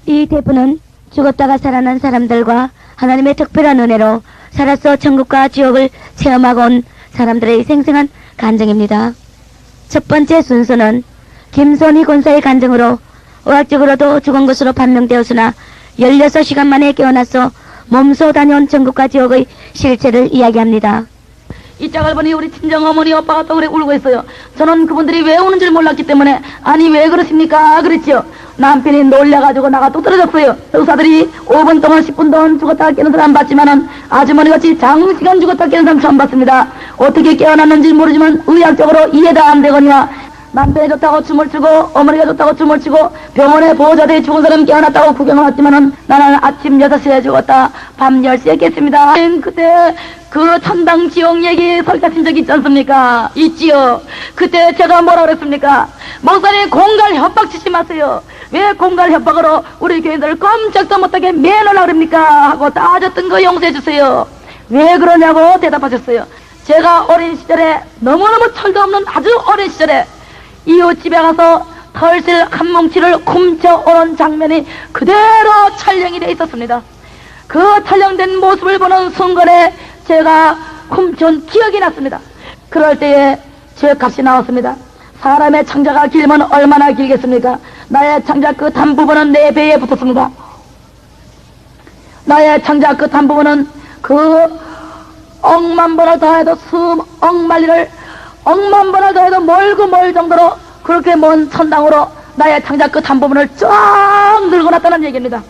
이 대부는 죽었다가 살아난 사람들과 하나님의 특별한 은혜로 살아서 천국과 지옥을 체험하고 온 사람들의 생생한 간증입니다. 첫 번째 순서는 김선희 권사의 간증으로 의학적으로도 죽은 것으로 판명되었으나 16시간 만에 깨어나서 몸소 다녀온 천국과 지옥의 실체를 이야기합니다. 이 짝을 보니 우리 친정어머니 오빠가 또 그래 울고 있어요. 저는 그분들이 왜 우는 줄 몰랐기 때문에 아니 왜 그러십니까 그랬죠. 남편이 놀려가지고 나가 또 떨어졌어요. 의사들이 5분 동안 10분 동안 죽었다가 깨는 사람 봤지만은 아주머니같이 장시간 죽었다가 깨는 사람 처음 봤습니다. 어떻게 깨어났는지 모르지만 의학적으로 이해가 안 되거니와 남편이 좋다고 춤을 추고 어머니가 좋다고 춤을 추고 병원에 보호자들이 죽은 사람 깨어났다고 구경을 왔지만은 나는 아침 6시에 죽었다 밤 10시에 깼습니다. 그때 그 천당 지옥 얘기 설득하신 적 있지 않습니까? 있지요. 그때 제가 뭐라 그랬습니까? 목사님 공갈 협박 치지 마세요. 왜 공갈 협박으로 우리 교인들을 꼼짝도 못하게 매너라 그럽니까? 하고 따졌던 거 용서해 주세요. 왜 그러냐고 대답하셨어요. 제가 어린 시절에 너무너무 철도 없는 아주 어린 시절에 이웃집에 가서 털실 한 뭉치를 훔쳐오는 장면이 그대로 촬영이 되어 있었습니다. 그 촬영된 모습을 보는 순간에 제가 훔쳐온 기억이 났습니다. 그럴 때에 죄값이 나왔습니다. 사람의 창자가 길면 얼마나 길겠습니까? 나의 창자 끝 한 부분은 내 배에 붙었습니다. 나의 창자 끝 한 부분은 그 억만 번을 더해도 억만 번을 더해도 멀고 멀 정도로 그렇게 먼 천당으로 나의 창자 끝 한 부분을 쫙 늙어놨다는 얘기입니다.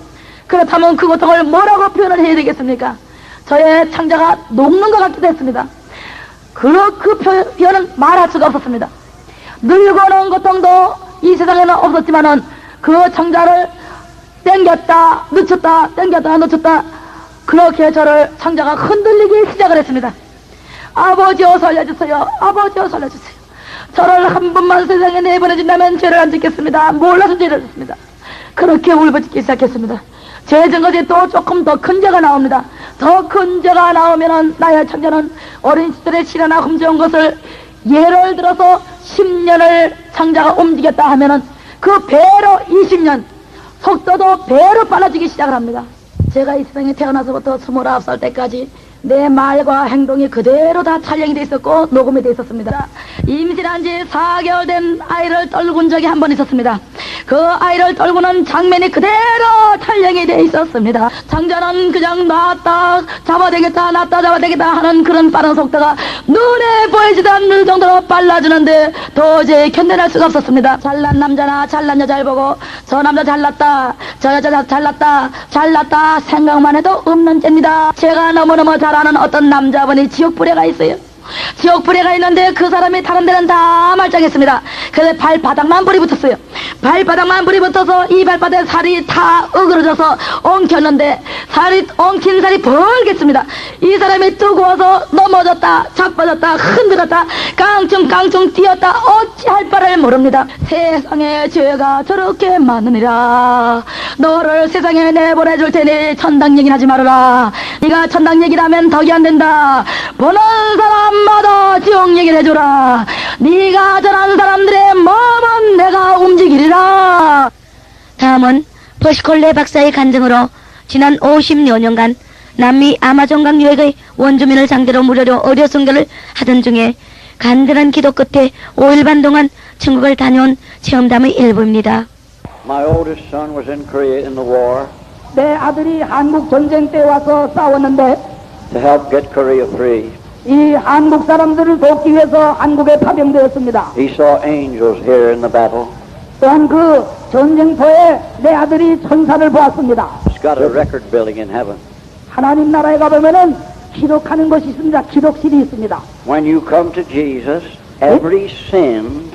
그렇다면 그 고통을 뭐라고 표현을 해야 되겠습니까? 저의 창자가 녹는 것 같기도 했습니다. 그 표현은 말할 수가 없었습니다. 늙어놓은 고통도 이 세상에는 없었지만은 그 창자를 땡겼다 늦췄다 땡겼다 늦췄다 그렇게 저를 창자가 흔들리기 시작을 했습니다. 아버지여 살려주세요. 아버지여 살려주세요. 저를 한 번만 세상에 내보내준다면 죄를 안 짓겠습니다. 몰라서 죄를 짓습니다. 그렇게 울부짖기 시작했습니다. 죄 증거지 또 조금 더 큰 죄가 나옵니다. 더 큰 죄가 나오면은 나의 창자는 어린 시절에 실현하 훔쳐온 것을 예를 들어서 10년을 창자가 움직였다 하면은 그 배로 20년 속도도 배로 빨라지기 시작을 합니다. 제가 이 세상에 태어나서부터 29살 때까지 내 말과 행동이 그대로 다 촬영이 돼 있었고 녹음이 돼 있었습니다. 임신한 지 4개월 된 아이를 떨군 적이 한 번 있었습니다. 그 아이를 떨구는 장면이 그대로 촬영이 돼 있었습니다. 창자는 그냥 놨다 잡아대겠다 놨다 잡아대겠다 하는 그런 빠른 속도가 눈에 보이지도 않는 정도로 빨라지는데 도저히 견뎌낼 수가 없었습니다. 잘난 남자나 잘난 여자를 보고 저 남자 잘났다 저 여자 잘났다 생각만 해도 없는 죄입니다. 제가 너무너무 잘 아는 어떤 남자분이 지옥불에가 있어요. 지옥불에가 있는데 그 사람이 다른 데는 다 말짱했습니다. 그래서 발바닥만 불이 붙었어요. 발바닥만 불이 붙어서 이 발바닥에 살이 다 어그러져서 엉켰는데 엉킨 살이 벌겠습니다. 이 사람이 뜨거워서 넘어졌다 자빠졌다 흔들었다 깡충깡충 뛰었다 어찌할 바를 모릅니다. 세상에 죄가 저렇게 많으니라. 너를 세상에 내보내줄 테니 천당 얘기는 하지 말아라. 네가 천당 얘기를 하면 덕이 안 된다. 보는 사람마다 지옥 얘기를 해줘라. 네가 전한 사람들의 마음은 내가 움직이리라. 다음은 버시콜레 박사의 간증으로 지난 50여 년간 남미 아마존강 유역의 원주민을 상대로 무료로 의료 선교를 하던 중에 간절한 기도 끝에 5일 반 동안 천국을 다녀온 체험담의 일부입니다. My oldest son was in Korea in the war 내 아들이 한국 전쟁 때 와서 싸웠는데 to help get Korea free. 이 한국 사람들을 돕기 위해서 한국에 파병되었습니다. He saw angels here in the battle. 또한 그 전쟁터에 내 아들이 천사를 보았습니다. He's got a record building in heaven. 하나님 나라에 가보면은 기록하는 것이 있습니다. 기록실이 있습니다. When you come to Jesus, every sin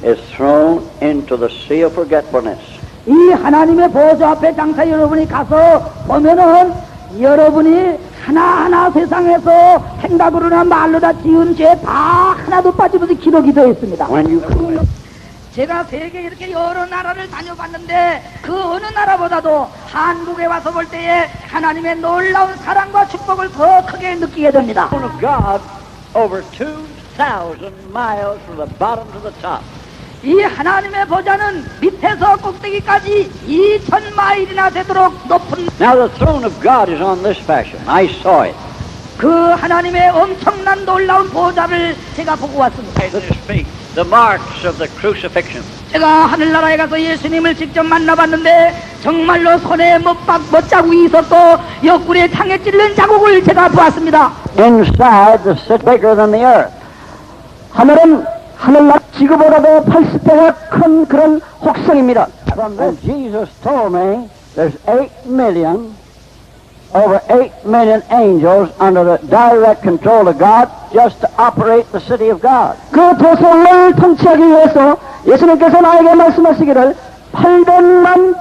is thrown into the sea of forgetfulness. 이 하나님의 보좌 앞에 장사 여러분이 가서 보면은 여러분이 하나하나 세상에서 생각으로나 말로다 지은 죄 다 하나도 빠짐없이 기록이 되어 있습니다. When you commit 제가 세계 이렇게 여러 나라를 다녀봤는데 그 어느 나라보다도 한국에 와서 볼 때에 하나님의 놀라운 사랑과 축복을 더 크게 느끼게 됩니다. of God over 2,000 miles from the bottom to the top. 이 하나님의 보좌는 밑에서 꼭대기까지 2000마일이나 되도록 높은 Now the throne of God is on this fashion. I saw it. 그 하나님의 엄청난 놀라운 보좌를 제가 보고 왔습니다. At his feet, the marks of the crucifixion. 제가 하늘나라에 가서 예수님을 직접 만나봤는데 정말로 손에 못자국이 있었고 옆구리에 창에 찔른 자국을 제가 보았습니다. Inside the city bigger than the earth. 하늘은 하늘나라 지구보다도 80배가 큰 그런 혹성입니다. And Jesus told me there's 8 million, over 8 million angels under the direct control of God just to operate the city of God. 그 도성을 통치하기 위해서 예수님께서 나에게 말씀하시기를 800만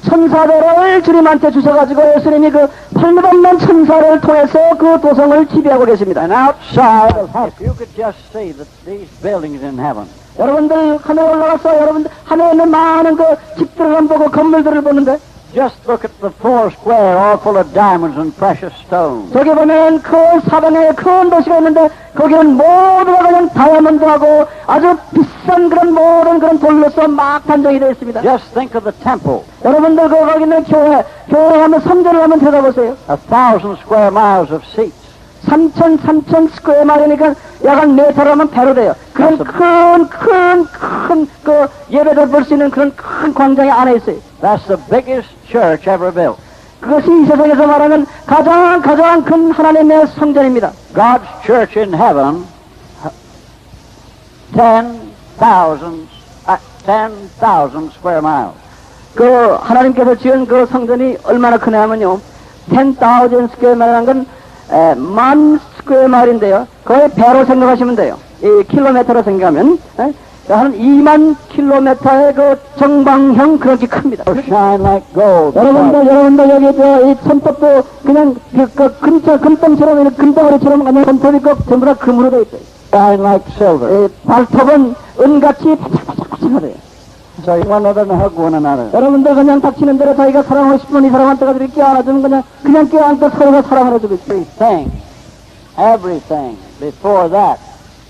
천사들을 주님한테 주셔가지고 예수님이 그 800만 천사를 통해서 그 도성을 지배하고 계십니다. And outside of heaven, if you could just see these buildings in heaven. 여러분들 하늘에 올라가서 여러분들 하늘에 있는 많은 그 집들을 한번 보고 건물들을 보는데 Just look at the 4 square, all full of diamonds and precious stones. 저기 보면 큰 사방에 큰 도시가 있는데 거기는 모두가 그냥 다이아몬드하고 아주 비싼 그런 모든 그런 돌로서 막 단정이 되어 있습니다. Just think of the temple. 여러분들 거기 있는 교회 하면 성전을 한번 들어보세요. 1,000 square miles of seats. 3,000 스퀘어 마일이니까 약 한 메타로 하면 배로 돼요. 그런 큰 그 예배를 볼 수 있는 그런 큰 광장이 안에 있어요. That's the biggest church ever built. 그것이 이 세상에서 말하는 가장 큰 하나님의 성전입니다. God's church in heaven, 10,000 square miles. 그 하나님께서 지은 그 성전이 얼마나 크냐면요, 10,000 스퀘어 마일이라는 건 10,000 스퀘어 마일인데요. 거의 배로 생각하시면 돼요. 이 킬로미터로 생각하면 한 20,000 킬로미터의 그 정방형 그렇게 큽니다. Shine like gold. 여러분들 여기 이 손톱도 그냥 금덩처럼 이렇게 금덩어리처럼 그냥 손톱이 전부 다 금으로 되어 있어요. Shine like silver. 발톱은 은같이 바짝바짝하대요. So you one another and hug one another. 여러분들 그냥 닥치는 대로 자기가 사랑하고 싶은 이 사람한테 가서 이렇게 껴안아주면 그냥 껴안고 서로가 사랑을 해주고 있어요. Everything before that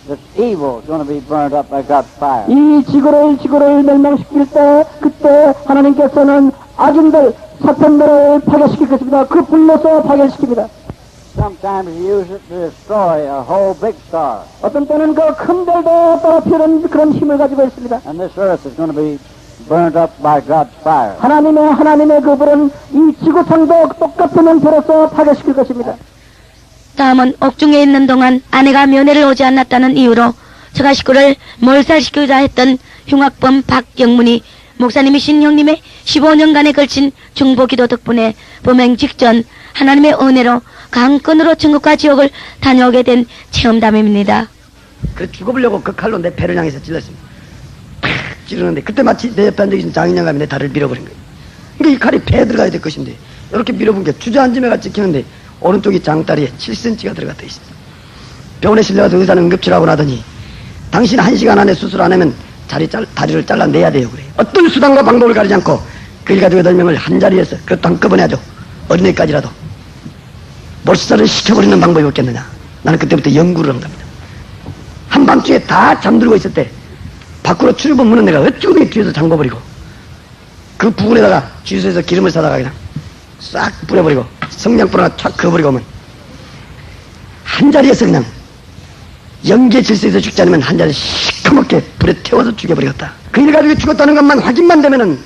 that's evil is going to be burned up by God's fire. 이 지구를 멸망시킬 때 그때 하나님께서는 악인들 사탄들을 파괴시킬 것입니다. 그 불로서 파괴시킵니다. Sometimes you use it to destroy a whole big star. 어떤 때는 그 큰 별도 떨어뜨리는 그런 힘을 가지고 있습니다. And this earth is going to be burned up by God's fire. 하나님의 그 불은 이 지구상도 똑같은 형태로서 파괴시킬 것입니다. 다음은 옥중에 있는 동안 아내가 면회를 오지 않았다는 이유로 처가 식구를 몰살시키자 했던 흉악범 박경문이 목사님이신 형님의 15년간에 걸친 중보기도 덕분에 범행 직전 하나님의 은혜로 강권으로 천국과 지옥을 다녀오게 된 체험담입니다. 그래 죽어보려고 그 칼로 내 배를 향해서 찔렀습니다. 팍 찌르는데 그때 마치 내 옆에 앉아계신 장인영감이 내 다리를 밀어버린 거예요. 그러니까 이 칼이 배에 들어가야 될 것인데 이렇게 밀어본 게 주저앉음에가 찍히는데 오른쪽이 장다리에 7cm가 들어갔다 있습니다. 병원에 실려가서 의사는 응급치료하고 나더니 당신 1시간 안에 수술 안 하면 다리를 잘라내야 돼요. 그래요. 어떤 수단과 방법을 가리지 않고 그 일가족의 8명을 한 자리에서 그것도 한꺼번에 하죠. 어린애까지라도 몰살을 시켜버리는 방법이 없겠느냐. 나는 그때부터 연구를 한 겁니다. 한밤중에 다 잠들고 있을 때 밖으로 출입문 문은 내가 어쩌고 뒤에서 잠궈버리고 그 부분에다가 주유소에서 기름을 사다가 그냥 싹 뿌려버리고 성냥불 하나 촥 그어버리고 오면 한 자리에서 그냥 연기의 질서에서 죽지 않으면 한 자리 시커멓게 불에 태워서 죽여버리겠다. 그 일가족이 죽었다는 것만 확인만 되면은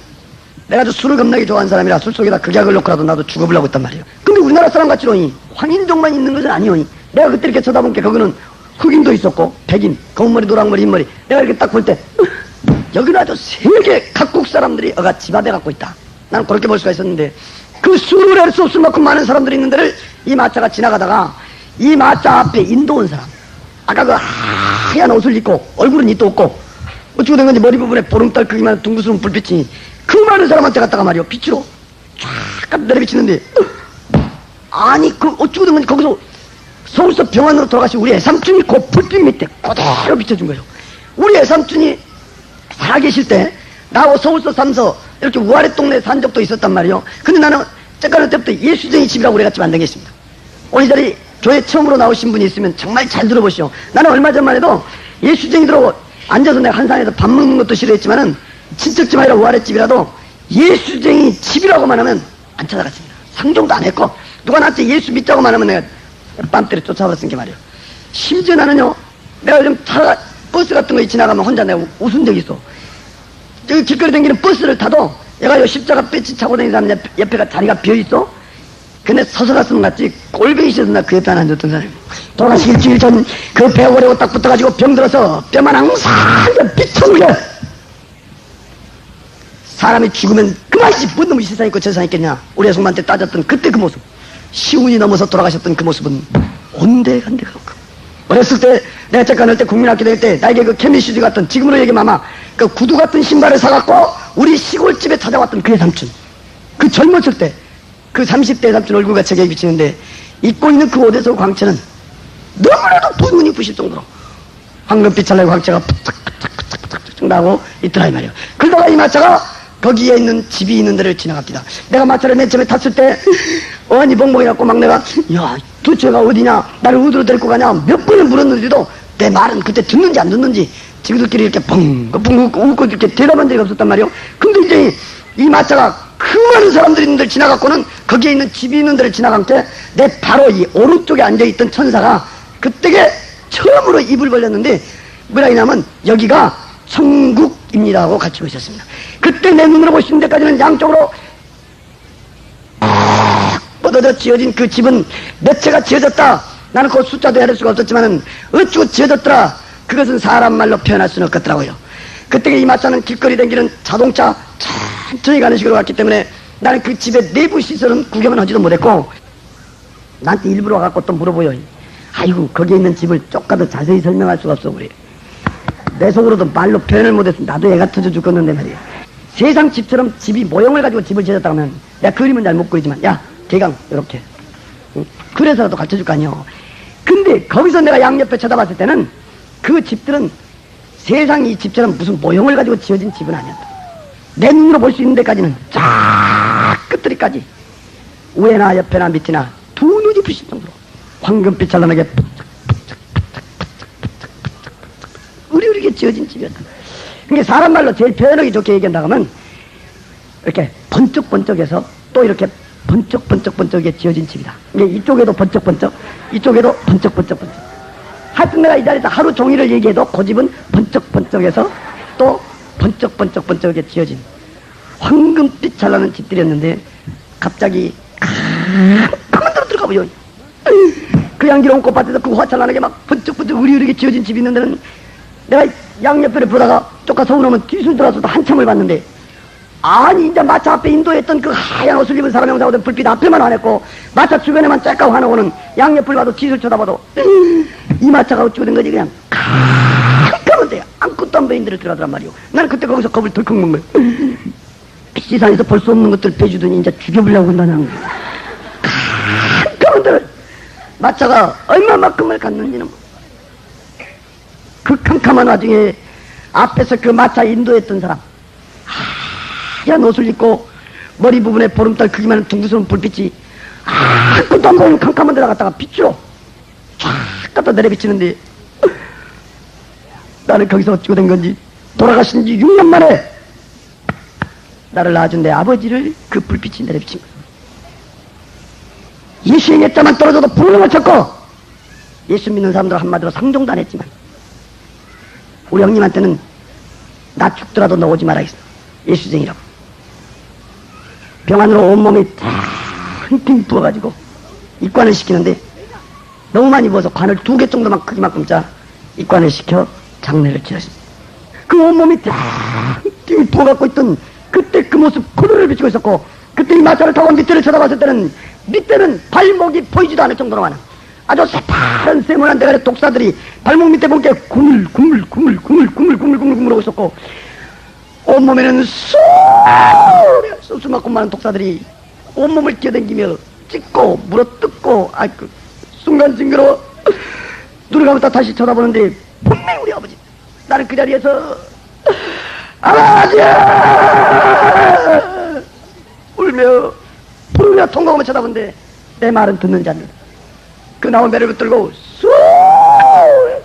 내가 아주 술을 겁나게 좋아하는 사람이라 술 속에다 극약을 넣고라도 나도 죽어보려고 했단 말이에요. 근데 우리나라 사람 같지로 황인종만 있는 것은 아니오. 내가 그때 이렇게 쳐다본 게 거기는 흑인도 있었고 백인, 검은머리, 노랑머리, 흰머리. 내가 이렇게 딱 볼 때 여기는 아주 세계 각국 사람들이 어가 집합해 갖고 있다. 나는 그렇게 볼 수가 있었는데 그 수를 할 수 없을 만큼 많은 사람들이 있는 데를 이 마차가 지나가다가 이 마차 앞에 인도 온 사람, 아까 그 하얀 옷을 입고 얼굴은 이도 없고 어쩌고 된 건지 머리 부분에 보름달 크기만 둥그스러운 불빛이 그 많은 사람한테 갔다가 말이요 빛으로 쫙 내려비치는데 아니 그 어쩌고 된 건지 거기서 서울서 병원으로 돌아가신 우리 애삼촌이 그 불빛 밑에 그대로 비춰준 거예요. 우리 애삼촌이 살아계실 때 나하고 서울서 3서 이렇게 우아래 동네에 산 적도 있었단 말이에요. 근데 나는 째까는 때부터 예수쟁이 집이라고 오래같이 안 다녔습니다. 오늘 이 자리 교회 처음으로 나오신 분이 있으면 정말 잘 들어보시오. 나는 얼마 전만 해도 예수쟁이들하고 앉아서 내가 한산에서 밥 먹는 것도 싫어했지만은 친척집 아니라 우아랫집이라도 예수쟁이 집이라고만 하면 안 찾아갔습니다. 상종도 안 했고 누가 나한테 예수 믿자고만 하면 내가 빰때려 쫓아버렸으니까 말이에요. 심지어 나는요, 내가 요즘 버스 같은 거 지나가면 혼자 내가 웃은 적이 있어. 저기 길거리 다니는 버스를 타도 얘가 요 십자가 배치 차고 다니는 사람 옆에가 자리가 비어있어. 근데 서서 갔으면 갔지 꼴뱅이 싫어서 나 그 옆에 안 앉았던 사람이 돌아가시 일주일 전 그 배고래고 딱 붙어가지고 병들어서 뼈만 항상 비쳐물려. 사람이 죽으면 그만이지 뭔 놈이 세상에 있고 저 세상에 있겠냐. 우리 애송한테 따졌던 그때 그 모습, 시운이 넘어서 돌아가셨던 그 모습은 온데간데가 없고, 어렸을 때 내가 잠깐 할 때 국민학교 다닐 때 나에게 그 케미슈즈 같은, 지금으로 얘기하면 아마 그 구두 같은 신발을 사갖고 우리 시골집에 찾아왔던 그의 삼촌, 그 젊었을 때 그 30대 삼촌 얼굴과 제게 비치는데 입고 있는 그 옷에서 광채는 너무나도 분문이 부실 정도로 황금빛 찰나의 광채가 푹착 나고 있더라 이 말이에요. 그러다가 이 마차가 거기에 있는 집이 있는 데를 지나갑니다. 내가 마차를 맨 처음에 탔을 때 어안이 벙벙해갖고 막 내가 야 도처가 어디냐, 나를 어디로 데리고 가냐 몇 번을 물었는데도 내 말은 그때 듣는지 안 듣는지 지그들끼리 이렇게 벙벙 웃고 이렇게 대답한 적이 없었단 말이에요. 근데 이제 이 마차가 그 많은 사람들이 있는 데를 지나갔고는 거기에 있는 집이 있는 데를 지나간 때 내 바로 이 오른쪽에 앉아있던 천사가 그때에 처음으로 입을 벌렸는데 뭐라 하냐면 여기가 천국입니다 하고 가르치고 있었습니다. 그때 내 눈으로 보시는 데까지는 양쪽으로 뻗어져 지어진 그 집은 몇 채가 지어졌다. 나는 그 숫자도 헤아릴 수가 없었지만은 어쩌고 지어졌더라. 그것은 사람 말로 표현할 수는 없겠더라고요. 그때 이 마차는 길거리 다니는 자동차 천천히 가는 식으로 갔기 때문에 나는 그 집의 내부 시설은 구경은 하지도 못했고, 나한테 일부러 와갖고 또 물어보여. 아이고 거기에 있는 집을 쪼까도 자세히 설명할 수가 없어 그래. 내 속으로도 말로 표현을 못해서 나도 애가 터져 죽겠는데 말이야. 세상 집처럼 집이 모형을 가지고 집을 지었다고 하면 내가 그림은 잘 못 그리지만 야 대강 이렇게 그래서라도 가르쳐줄 거 아니여. 근데 거기서 내가 양옆에 쳐다봤을 때는 그 집들은 세상 이 집처럼 무슨 모형을 가지고 지어진 집은 아니었다. 내 눈으로 볼 수 있는 데까지는 쫙 끝들이까지 위에나 옆에나 밑이나 두 눈이 부실 정도로 황금빛 찬란하게 으리으리게 지어진 집이었다. 그게 사람 말로 제일 표현하기 좋게 얘기한다고 하면 이렇게 번쩍번쩍해서 또 이렇게 번쩍번쩍번쩍하게 지어진 집이다. 이게 이쪽에도 번쩍번쩍, 이쪽에도 번쩍번쩍번쩍. 하여튼 내가 이 자리에서 하루 종일을 얘기해도 그 집은 번쩍번쩍해서 또 번쩍번쩍번쩍하게 지어진 황금빛 잘나는 집들이었는데 갑자기 가만히 들어가 보여. 그 향기로운 꽃밭에서 그 화찬란하게 막 번쩍번쩍 으리으리게 지어진 집이 있는 데는 내가 양옆에를 보다가 쪼까 서울오면 뒤순 돌아서도 한참을 봤는데, 아니 이제 마차 앞에 인도했던 그 하얀 옷을 입은 사람이 오던 불빛 앞에만 환했고 마차 주변에만 쬐까 환하고는 양옆을 봐도 뒤를 쳐다봐도 이 마차가 어찌고 된 거지 그냥 깜깜한데 아무것도 안 보이는 데를 들어가더란 말이오. 나는 그때 거기서 겁을 덜컥 먹은 거야. 세상에서 볼 수 없는 것들 빼주더니 이제 죽여보려고 한다는 깜깜한 데를 마차가 얼마만큼을 갔는지는 그 캄캄한 와중에 앞에서 그 마차 인도했던 사람 하얀 옷을 입고 머리 부분에 보름달 크기만 둥그스러운 불빛이 아무것도 안 보이는 캄캄한 데 나갔다가 빛으로 쫙 갖다 내려비치는데 나는 거기서 어찌고 된 건지 돌아가신 지 6년 만에 나를 낳아준 내 아버지를 그 불빛이 내려비친 거야. 예수의 옛자만 떨어져도 불능을 쳤고 예수 믿는 사람들 한마디로 상종도 안 했지만 우리 형님한테는 나 죽더라도 너 오지 말아야겠어. 예수쟁이라고. 병안으로 온몸이 탕탕 부어가지고 입관을 시키는데 너무 많이 부어서 관을 2개 정도만 크기만큼 짜 입관을 시켜 장례를 치렀습니다. 그 온몸이 탕탕 부어갖고 있던 그때 그 모습 그대로 비치고 있었고, 그때 이 마차를 타고 밑에를 쳐다봤을 때는 밑에는 발목이 보이지도 않을 정도로 많은 아주 새파란 세모난 대가리 독사들이 발목 밑에 보니까 구물구물구물구물구물구물구물 하고 있었고, 온몸에는 쏘수만큼 많은 독사들이 온몸을 뛰어다니며 찢고 물어뜯고 그 순간 징그러워 눈을 감았다 다시 쳐다보는데 분명히 우리 아버지. 나는 그 자리에서 아버지 울며 부르며 통곡하며 쳐다보는데 내 말은 듣는지 안 듣는지 그 나온 배를 붙들고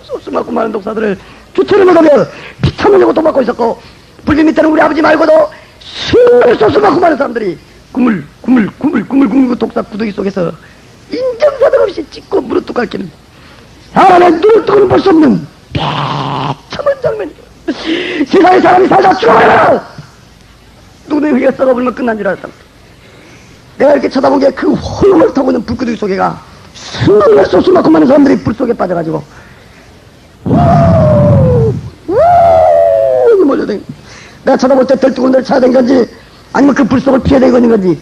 쏘수만큼 많은 독사들을 주체를 못하며 피참으려고 도망고 있었고, 불빛 밑에는 우리 아버지 말고도 수많은 소수만큼 많은 사람들이 구물구물 독사 구더기 속에서 인정사정 없이 찍고 무릎도 깎이는 사람의 눈을 뜨고는 볼 수 없는 비참한 장면이죠. 세상에 사람이 살다 죽어버려! 눈에 휘가 썩어버리면 끝난 줄 알았다. 내가 이렇게 쳐다본 게 그 홀홀 타고 있는 불구덩이 속에가 수많은 소수만큼 많은 사람들이 불 속에 빠져가지고 몰려댕. 내가 쳐다볼 때 들뜨군들 찾아댄 건지 아니면 그 불 속을 피해대고 있는 건지,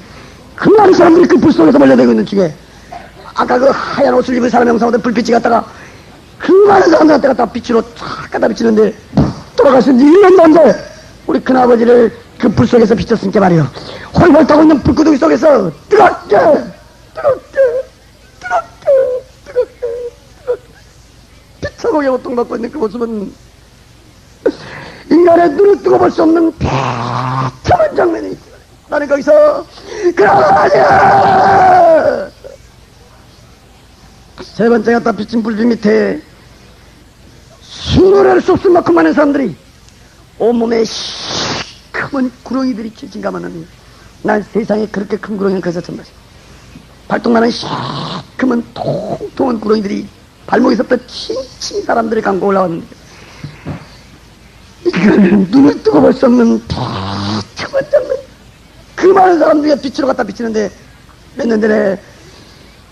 그 많은 사람들이 그 불 속에서 몰려대고 있는 중에 아까 그 하얀 옷을 입은 사람 형상보다 불빛이 갔다가 그 많은 사람들한테 갖다가 빛으로 쫙 갖다 비치는데 돌아가신 지 1년 넘게 우리 큰아버지를 그 불 속에서 비쳤으니까 말이요. 홀홀 타고 있는 불구덩이 속에서 뜨겁게 비참하게 고통받고 있는 그 모습은 인간의 눈을 뜨고 볼 수 없는 비참한 장면이 있지. 나는 거기서 그러냐! 세 번째 갖다 비친 불빛 밑에 수노래를 수 없을 만큼 많은 사람들이 온몸에 시커먼 구렁이들이 칠진감하는, 난 세상에 그렇게 큰 구렁이는 거기서 처음 봤어. 발동나는 시커먼 통통한 구렁이들이 발목에서부터 칭칭 사람들이 감고 올라왔는데, 이거는 눈을 뜨고 볼 수 없는 비참한 장면. 그 많은 사람들이 빛으로 갖다 비치는데 몇 년 전에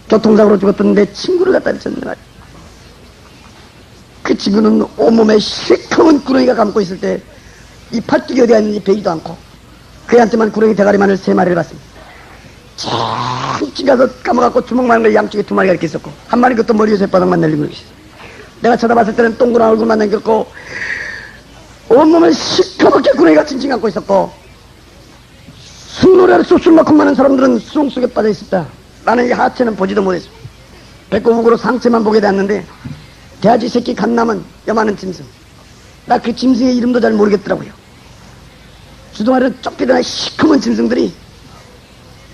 교통사고로 죽었던 내 친구를 갖다 비쳤는데 말이야. 그 친구는 온몸에 시커먼 구렁이가 감고 있을 때 이 팔뚝이 어디가 있는지 베이지도 않고 그애한테만 구렁이 대가리만을 3마리를 봤습니다. 참 가서 감아갖고 주먹만한 걸 양쪽에 2마리가 이렇게 있었고, 한 마리 그것도 머리 위에서 바닥만 내리고 있었어. 내가 쳐다봤을 때는 동그란 얼굴만 남겼고 온몸에 시커멓게 구렁이가 칭칭 감고 있었고, 수노래를 쏟을 만큼 많은 사람들은 수렁 속에 빠져 있었다. 나는 이 하체는 보지도 못했어. 배꼽으로 상체만 보게 되었는데 돼지 새끼 갓남은 요만한 짐승. 나 그 짐승의 이름도 잘 모르겠더라고요. 주둥아리를 쫓기던 시커먼 짐승들이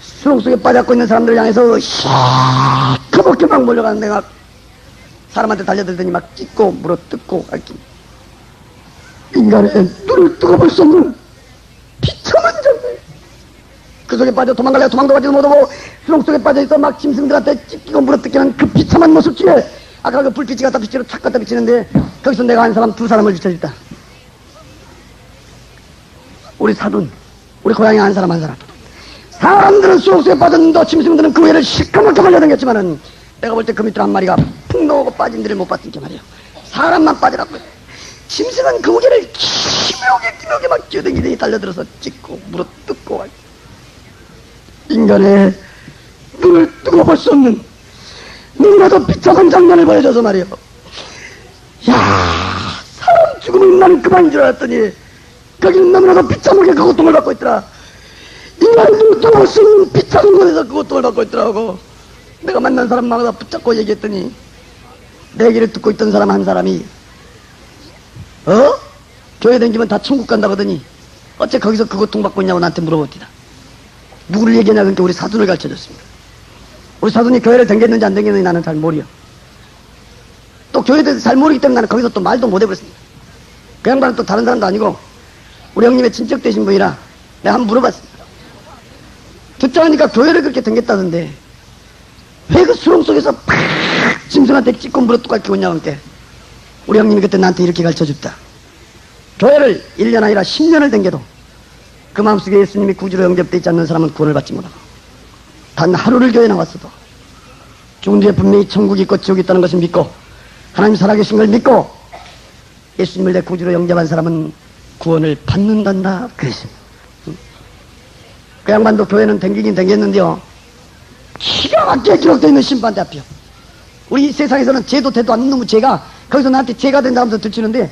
수렁 속에 빠져있고 있는 사람들을 향해서 시커멓게 막 몰려가는데 막 사람한테 달려들더니 막 찢고 물어 뜯고 앓기. 인간의 눈을 뜨고 볼 수 없는 비참한 장면. 그 속에 빠져 도망가려고 도망도 가지도 못하고 수렁 속에 빠져있어 막 짐승들한테 찢기고 물어 뜯기는 그 비참한 모습 중에 아까 그 불빛이 갖다 비치로 착 갖다 비치는데 거기서 내가 한 사람 2사람을 비춰줬다. 우리 사돈, 우리 고향에 한 사람 한 사람. 사람들은 수렁 속에 빠졌는데 짐승들은 그 외를 시커멓게 말려당겼지만은 내가 볼 때 그 밑으로 한 마리가 푹 넣고 빠진 데를 못 봤으니까 말이야. 사람만 빠져갖고 짐승은 그 무게를 기묘하게 막 뛰어댕기더니 달려들어서 찢고 물어 뜯고. 인간의 눈을 뜨고 볼 수 없는 너무나도 비참한 장면을 보여줘서 말이야. 야, 사람 죽으면 나는 그만인 줄 알았더니 거기는 너무나도 비참하게 그 고통을 받고 있더라. 인간의 눈을 뜨고 볼 수 없는 비참한 곳에서 그 고통을 받고 있더라고. 내가 만난 사람마다 붙잡고 얘기했더니 내 얘기를 듣고 있던 사람 한 사람이 교회 다니면 다 천국 간다거더니 어째 거기서 그 고통받고 있냐고 나한테 물어봅니다. 누구를 얘기하냐. 그러니까 우리 사돈을 가르쳐줬습니다. 우리 사돈이 교회를 댕겼는지 안 댕겼는지 나는 잘 모르요. 또 교회에 대해서 잘 모르기 때문에 나는 거기서 또 말도 못 해버렸습니다. 그 양반은 또 다른 사람도 아니고 우리 형님의 친척 되신 분이라 내가 한번 물어봤습니다. 듣자 하니까 교회를 그렇게 댕겼다던데 왜 그 수렁 속에서 팍 짐승한테 찢고 물어 뚝 끓이고 있냐고. 우리 형님이 그때 나한테 이렇게 가르쳐줬다. 교회를 1년 아니라 10년을 댕겨도 그 마음속에 예수님이 구주로 영접되어 있지 않는 사람은 구원을 받지 못하고, 단 하루를 교회에 나왔어도 죽은 뒤에 분명히 천국이 있고 지옥이 있다는 것을 믿고 하나님 살아계신 걸 믿고 예수님을 내 구주로 영접한 사람은 구원을 받는단다 그랬습니다. 그 양반도 교회는 댕기긴 댕겼는데요, 기가 막히게 기록되어 있는 심판대 앞이요. 우리 세상에서는 죄도 돼도 안 놈의 죄가 거기서 나한테 죄가 된다 하면서 들추는데,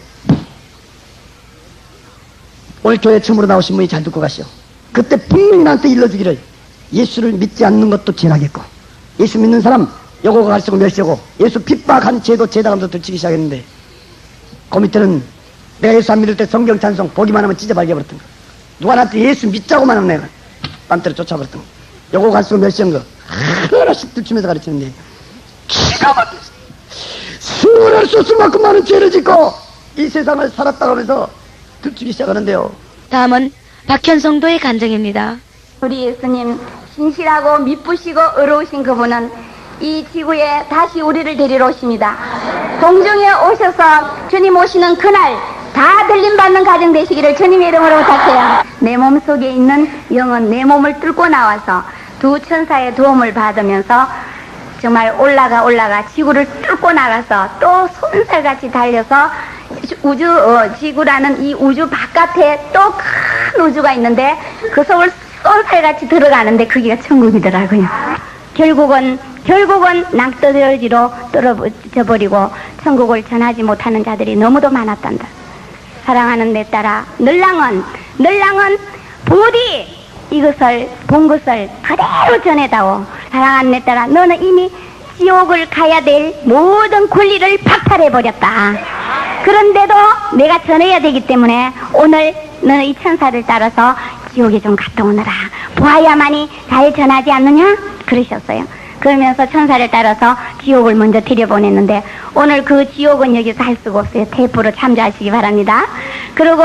오늘 교회 처음으로 나오신 분이 잘 듣고 가시오. 그때 분명히 나한테 일러주기를 예수를 믿지 않는 것도 죄라겠고 예수 믿는 사람 요거가 갈수록 멸시하고 예수 핍박한 죄도 죄다 하면서 들치기 시작했는데, 그 밑에는 내가 예수 안 믿을 때 성경 찬송 보기만 하면 찢어 발겨버렸던 거, 누가 나한테 예수 믿자고만 하면 내가 딴때로 쫓아버렸던 거, 요거 갈수록 멸시한 거 하나씩 들추면서 가르치는데 기가 막혔어. 수월할 수 없을 만큼 많은 죄를 짓고 이 세상을 살았다고 하면서 들추기 시작하는데요. 다음은 박현성도의 간증입니다. 우리 예수님 신실하고 미쁘시고 의로우신 그분은 이 지구에 다시 우리를 데리러 오십니다. 동정에 오셔서 주님 오시는 그날 다 들림받는 가정 되시기를 주님의 이름으로 부탁해요. 내 몸속에 있는 영은 내 몸을 뚫고 나와서 두 천사의 도움을 받으면서 정말 올라가 지구를 뚫고 나가서 또 손살같이 달려서 지구라는 이 우주 바깥에 또 큰 우주가 있는데 그 속을 쏜살같이 들어가는데 그게 천국이더라고요. 결국은 낭떠러지로 떨어져 버리고 천국을 전하지 못하는 자들이 너무도 많았단다. 사랑하는 내 딸아, 늘랑은 부디 이것을 본 것을 그대로 전해다오. 사랑하는 내 딸아, 너는 이미 지옥을 가야 될 모든 권리를 박탈해버렸다. 그런데도 내가 전해야 되기 때문에 오늘 너는 이 천사를 따라서 지옥에 좀 갔다 오너라. 보아야만이 잘 전하지 않느냐? 그러셨어요. 그러면서 천사를 따라서 지옥을 먼저 들여보냈는데 오늘 그 지옥은 여기서 할 수가 없어요. 테이프로 참조하시기 바랍니다. 그리고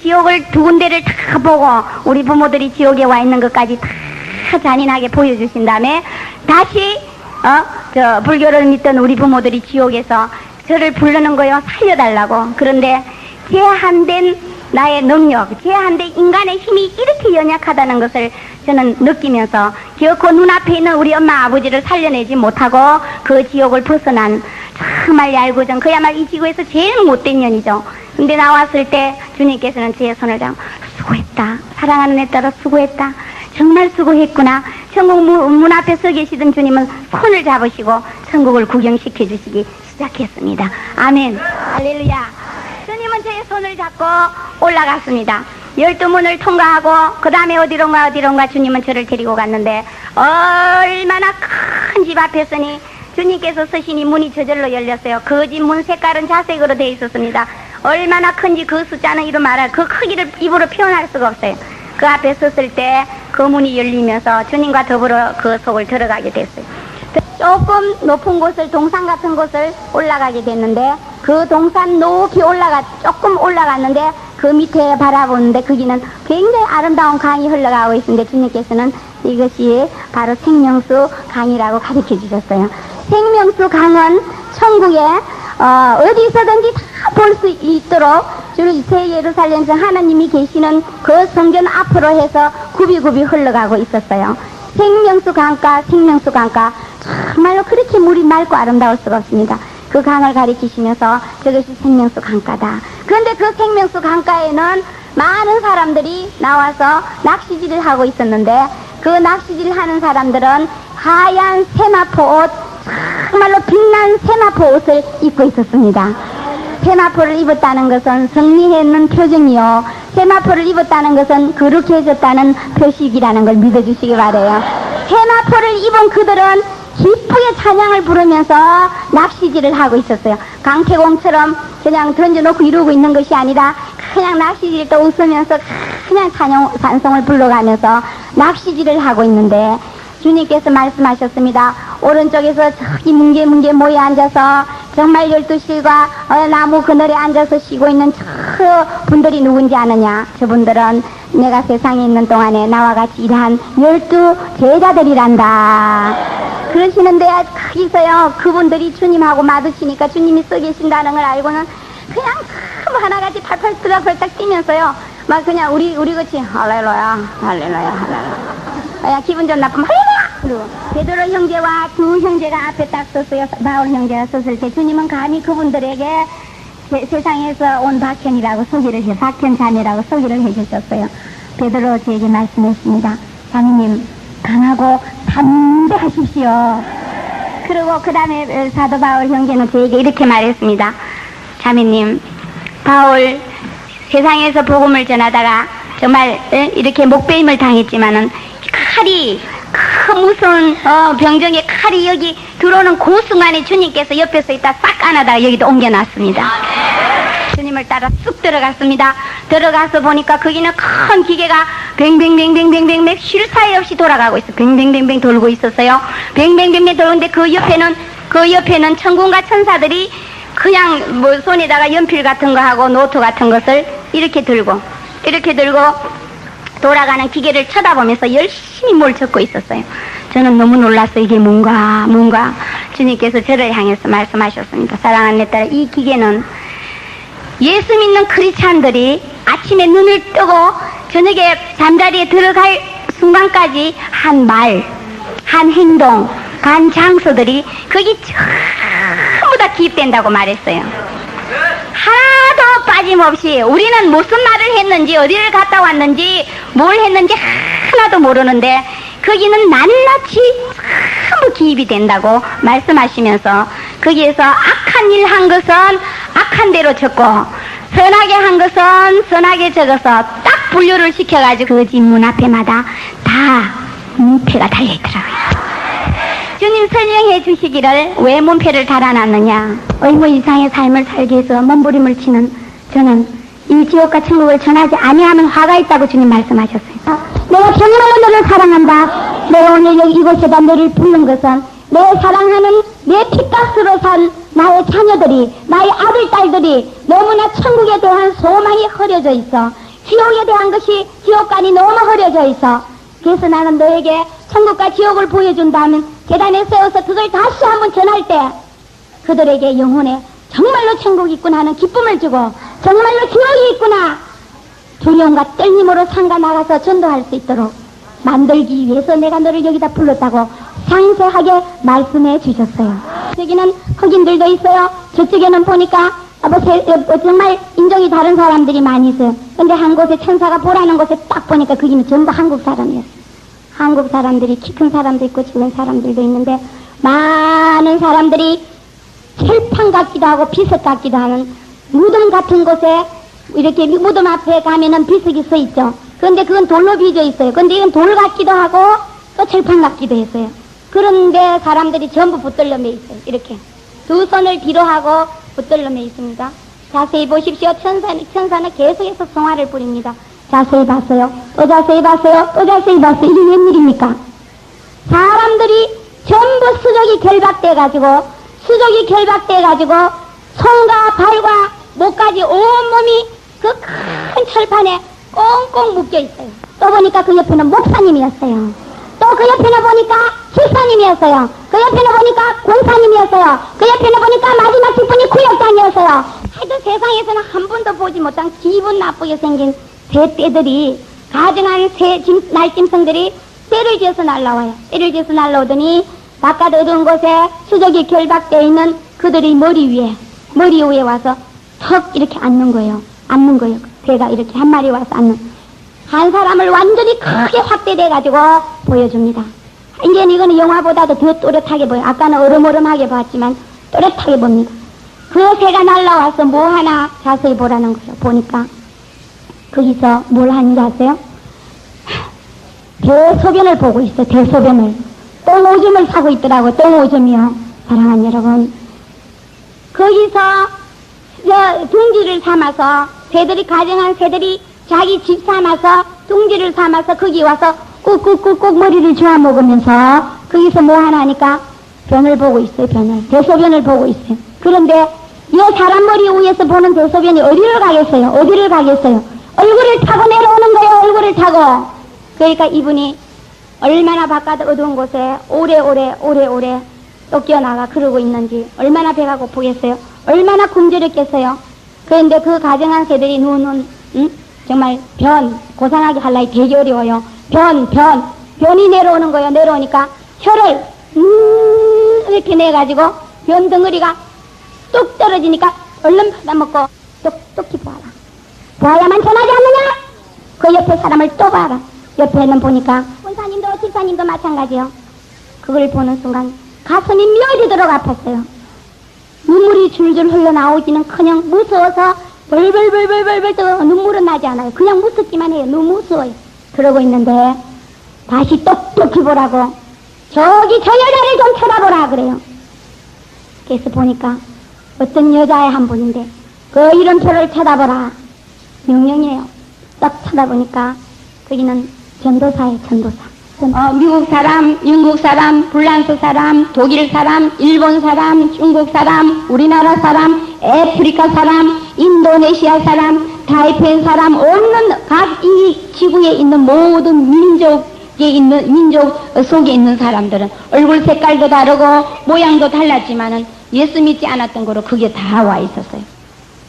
지옥을 두 군데를 다 보고 우리 부모들이 지옥에 와 있는 것까지 다 잔인하게 보여주신 다음에 다시 불교를 믿던 우리 부모들이 지옥에서 저를 부르는 거요. 살려달라고. 그런데 제한된 나의 능력, 제한된 인간의 힘이 이렇게 연약하다는 것을 저는 느끼면서 결코 눈앞에 있는 우리 엄마 아버지를 살려내지 못하고 그 지옥을 벗어난 정말 얄궂은 그야말로 이 지구에서 제일 못된 년이죠. 근데 나왔을 때 주님께서는 제 손을 잡고 수고했다. 사랑하는 애 따라 수고했다. 정말 수고했구나. 천국 문 앞에 서 계시던 주님은 손을 잡으시고 천국을 구경시켜 주시기 시작했습니다. 아멘. 할렐루야. 주님은 제 손을 잡고 올라갔습니다. 12문을 통과하고 그 다음에 어디론가 주님은 저를 데리고 갔는데 얼마나 큰 집 앞에 서니 주님께서 서시니 문이 저절로 열렸어요. 그 집 문 색깔은 자색으로 되어 있었습니다. 얼마나 큰지 그 숫자는 이루 말할 그 크기를 입으로 표현할 수가 없어요. 그 앞에 섰을 때 그 문이 열리면서 주님과 더불어 그 속을 들어가게 됐어요. 조금 높은 곳을 동산 같은 곳을 올라가게 됐는데 그 동산 높이 조금 올라갔는데 그 밑에 바라보는데 거기는 굉장히 아름다운 강이 흘러가고 있는데 주님께서는 이것이 바로 생명수 강이라고 가르쳐 주셨어요. 생명수 강은 천국에 어디서든지 다 볼 수 있도록 새 예루살렘에서 하나님이 계시는 그 성전 앞으로 해서 굽이굽이 흘러가고 있었어요. 생명수 강가 정말로 그렇게 물이 맑고 아름다울 수가 없습니다. 그 강을 가리키시면서 저것이 생명수 강가다. 그런데 그 생명수 강가에는 많은 사람들이 나와서 낚시질을 하고 있었는데 그 낚시질 하는 사람들은 하얀 세마포 옷, 정말로 빛난 세마포 옷을 입고 있었습니다. 세마포를 입었다는 것은 승리했는 표정이요. 세마포를 입었다는 것은 거룩해졌다는 표식이라는 걸 믿어주시기 바라요. 세마포를 입은 그들은 기쁘게 찬양을 부르면서 낚시질을 하고 있었어요. 강태공처럼 그냥 던져놓고 이러고 있는 것이 아니라 그냥 낚시질 또 웃으면서 그냥 찬송을 불러가면서 낚시질을 하고 있는데 주님께서 말씀하셨습니다. 오른쪽에서 저기 뭉게 모여 앉아서 정말 12실과 나무 그늘에 앉아서 쉬고 있는 저 분들이 누군지 아느냐? 저분들은 내가 세상에 있는 동안에 나와 같이 일한 12 제자들이란다. 그러시는데 거기서요 그분들이 주님하고 마주치니까 주님이 써 계신다는 걸 알고는 그냥 참 하나같이 팔팔 뛰면서요 막 그냥 우리 같이 할렐루야 그냥 기분 좀 나쁘면 할렐루야. 그리고 베드로 형제와 두 형제가 앞에 딱 섰어요. 바울 형제가 섰을 때 주님은 감히 그분들에게 세상에서 온 박현이라고 박현 자매라고 소개를 해주셨어요. 베드로 저에게 말씀했습니다. 자매님 강하고 담대하십시오. 그리고 그 다음에 사도 바울 형제는 저에게 이렇게 말했습니다. 자매님, 바울 세상에서 복음을 전하다가 정말 이렇게 목베임을 당했지만은 칼이 큰 무서운 병정의 칼이 여기 들어오는 그 순간에 주님께서 옆에서 있다 싹 안아다가 여기도 옮겨놨습니다. 주님을 따라 쑥 들어갔습니다. 들어가서 보니까 거기는 큰 기계가 뱅뱅뱅뱅뱅뱅 쉴 사이 없이 돌아가고 있어. 뱅뱅뱅뱅 돌고 있었어요. 뱅뱅뱅뱅 돌는데 그 옆에는 천군과 천사들이 그냥 뭐 손에다가 연필 같은 거 하고 노트 같은 것을 이렇게 들고 돌아가는 기계를 쳐다보면서 열심히 뭘 적고 있었어요. 저는 너무 놀랐어요. 이게 뭔가 주님께서 저를 향해서 말씀하셨습니다. 사랑하는 내 딸, 이 기계는 예수 믿는 크리스찬들이 아침에 눈을 뜨고 저녁에 잠자리에 들어갈 순간까지 한 말, 한 행동, 간 장소들이 거기 전부 다 기입된다고 말했어요. 하나도 빠짐없이 우리는 무슨 말을 했는지 어디를 갔다 왔는지 뭘 했는지 하나도 모르는데 거기는 낱낱이 전부 기입이 된다고 말씀하시면서 거기에서 악한 일 한 것은 악한 대로 적고 선하게 한 것은 선하게 적어서 딱 분류를 시켜가지고 그 집 문 앞에마다 다 문패가 달려있더라고요. 주님 설명해 주시기를 왜 문패를 달아놨느냐. 의무 이상의 삶을 살기 위해서 몸부림을 치는 저는 이 지옥과 천국을 전하지 아니하면 화가 있다고 주님 말씀하셨어요. 내가 정말로 너를 사랑한다. 내가 오늘 여기 이곳에다 너를 부른 것은 내 사랑하는 내 핏값으로 산 나의 자녀들이, 나의 아들, 딸들이 너무나 천국에 대한 소망이 흐려져 있어. 지옥에 대한 것이 지옥관이 너무 흐려져 있어. 그래서 나는 너에게 천국과 지옥을 보여준다면 계단에 세워서 그걸 다시 한번 전할 때 그들에게 영혼에 정말로 천국이 있구나 하는 기쁨을 주고 정말로 지옥이 있구나 두려움과 떨림으로 상가 나가서 전도할 수 있도록 만들기 위해서 내가 너를 여기다 불렀다고 상세하게 말씀해 주셨어요. 저기는 흑인들도 있어요. 저쪽에는 보니까 정말 인종이 다른 사람들이 많이 있어요. 근데 한 곳에 천사가 보라는 곳에 딱 보니까 거기는 전부 한국 사람이었어요. 한국 사람들이 키 큰 사람도 있고 작은 사람들도 있는데 많은 사람들이 철판 같기도 하고 비석 같기도 하는 무덤 같은 곳에 이렇게 무덤 앞에 가면은 비석이 서 있죠. 그런데 그건 돌로 빚어 있어요. 근데 이건 돌 같기도 하고 또 철판 같기도 했어요. 그런데 사람들이 전부 붙들려 매 있어요. 이렇게 두 손을 뒤로 하고 붙들려 매 있습니다. 자세히 보십시오. 천사는 계속해서 성화를 부립니다. 자세히 봤어요. 또 자세히 봤어요. 또 자세히 봤어요. 이게 웬일입니까? 사람들이 전부 수족이 결박돼가지고 손과 발과 목까지 온몸이 그 큰 철판에 꽁꽁 묶여있어요. 또 보니까 그 옆에는 목사님이었어요. 또 그 옆에는 보니까 집사님이었어요. 그 옆에는 보니까 권사님이었어요. 그 옆에는 보니까 마지막 뒷분이 구역장이었어요. 하여튼 세상에서는 한 번도 보지 못한 기분 나쁘게 생긴 새 떼들이 가증한 새 날짐승들이 떼를 지어서 날라와요. 떼를 지어서 날라오더니 바깥 어두운 곳에 수족이 결박되어 있는 그들의 머리 위에 와서 턱 이렇게 앉는 거예요. 새가 이렇게 한 마리 와서 앉는. 한 사람을 완전히 크게 확대돼가지고 보여줍니다. 이제 이거는 영화보다도 더 또렷하게 보여요. 아까는 어름어름하게 봤지만 또렷하게 봅니다. 그 새가 날라와서 뭐 하나 자세히 보라는 거예요. 보니까 거기서 뭘 하는지 아세요? 대소변을 보고 있어요. 대소변을. 똥오줌을 사고 있더라고요. 똥오줌이요. 사랑하는 여러분, 거기서 둥지를 삼아서 가정한 새들이 자기 집 삼아서 둥지를 삼아서 거기 와서 꾹꾹꾹꾹 머리를 주워 먹으면서 거기서 뭐 하나 하니까 변을 보고 있어요. 대소변을 보고 있어요. 그런데 이 사람 머리 위에서 보는 대소변이 어디를 가겠어요? 얼굴을 타고 내려오는 거예요. 얼굴을 타고. 그러니까 이분이 얼마나 바깥 어두운 곳에 오래오래 쫓겨나가 그러고 있는지 얼마나 배가 고프겠어요. 얼마나 굶주렸겠어요. 그런데 그 가정한 새들이 눈은 정말 고상하게 할라니 되게 어려워요. 변이 내려오는 거예요. 내려오니까 혀를 이렇게 내가지고 변 덩어리가 뚝 떨어지니까 얼른 받아먹고 똑똑히 보아야만 전하지 않느냐. 그 옆에 사람을 또 봐라. 옆에는 보니까 권사님도 집사님도 마찬가지요. 그걸 보는 순간 가슴이 멸리도록 아팠어요. 눈물이 줄줄 흘러나오지는커녕 무서워서 벌벌 떠 눈물은 나지 않아요. 그냥 무섭기만 해요. 너무 무서워요. 그러고 있는데 다시 똑똑히 보라고, 저기 저 여자를 좀 쳐다보라 그래요. 그래서 보니까 어떤 여자의 한 분인데 그 이름표를 쳐다보라 명령이에요. 딱 쳐다보니까 거기는 전도사예요. 전도사. 미국 사람, 영국 사람, 프랑스 사람, 독일 사람, 일본 사람, 중국 사람, 우리나라 사람, 아프리카 사람, 인도네시아 사람, 타이페이 사람, 없는 각 이 지구에 있는 모든 민족 속에 있는 사람들은 얼굴 색깔도 다르고 모양도 달랐지만은 예수 믿지 않았던 거로 그게 다 와 있었어요.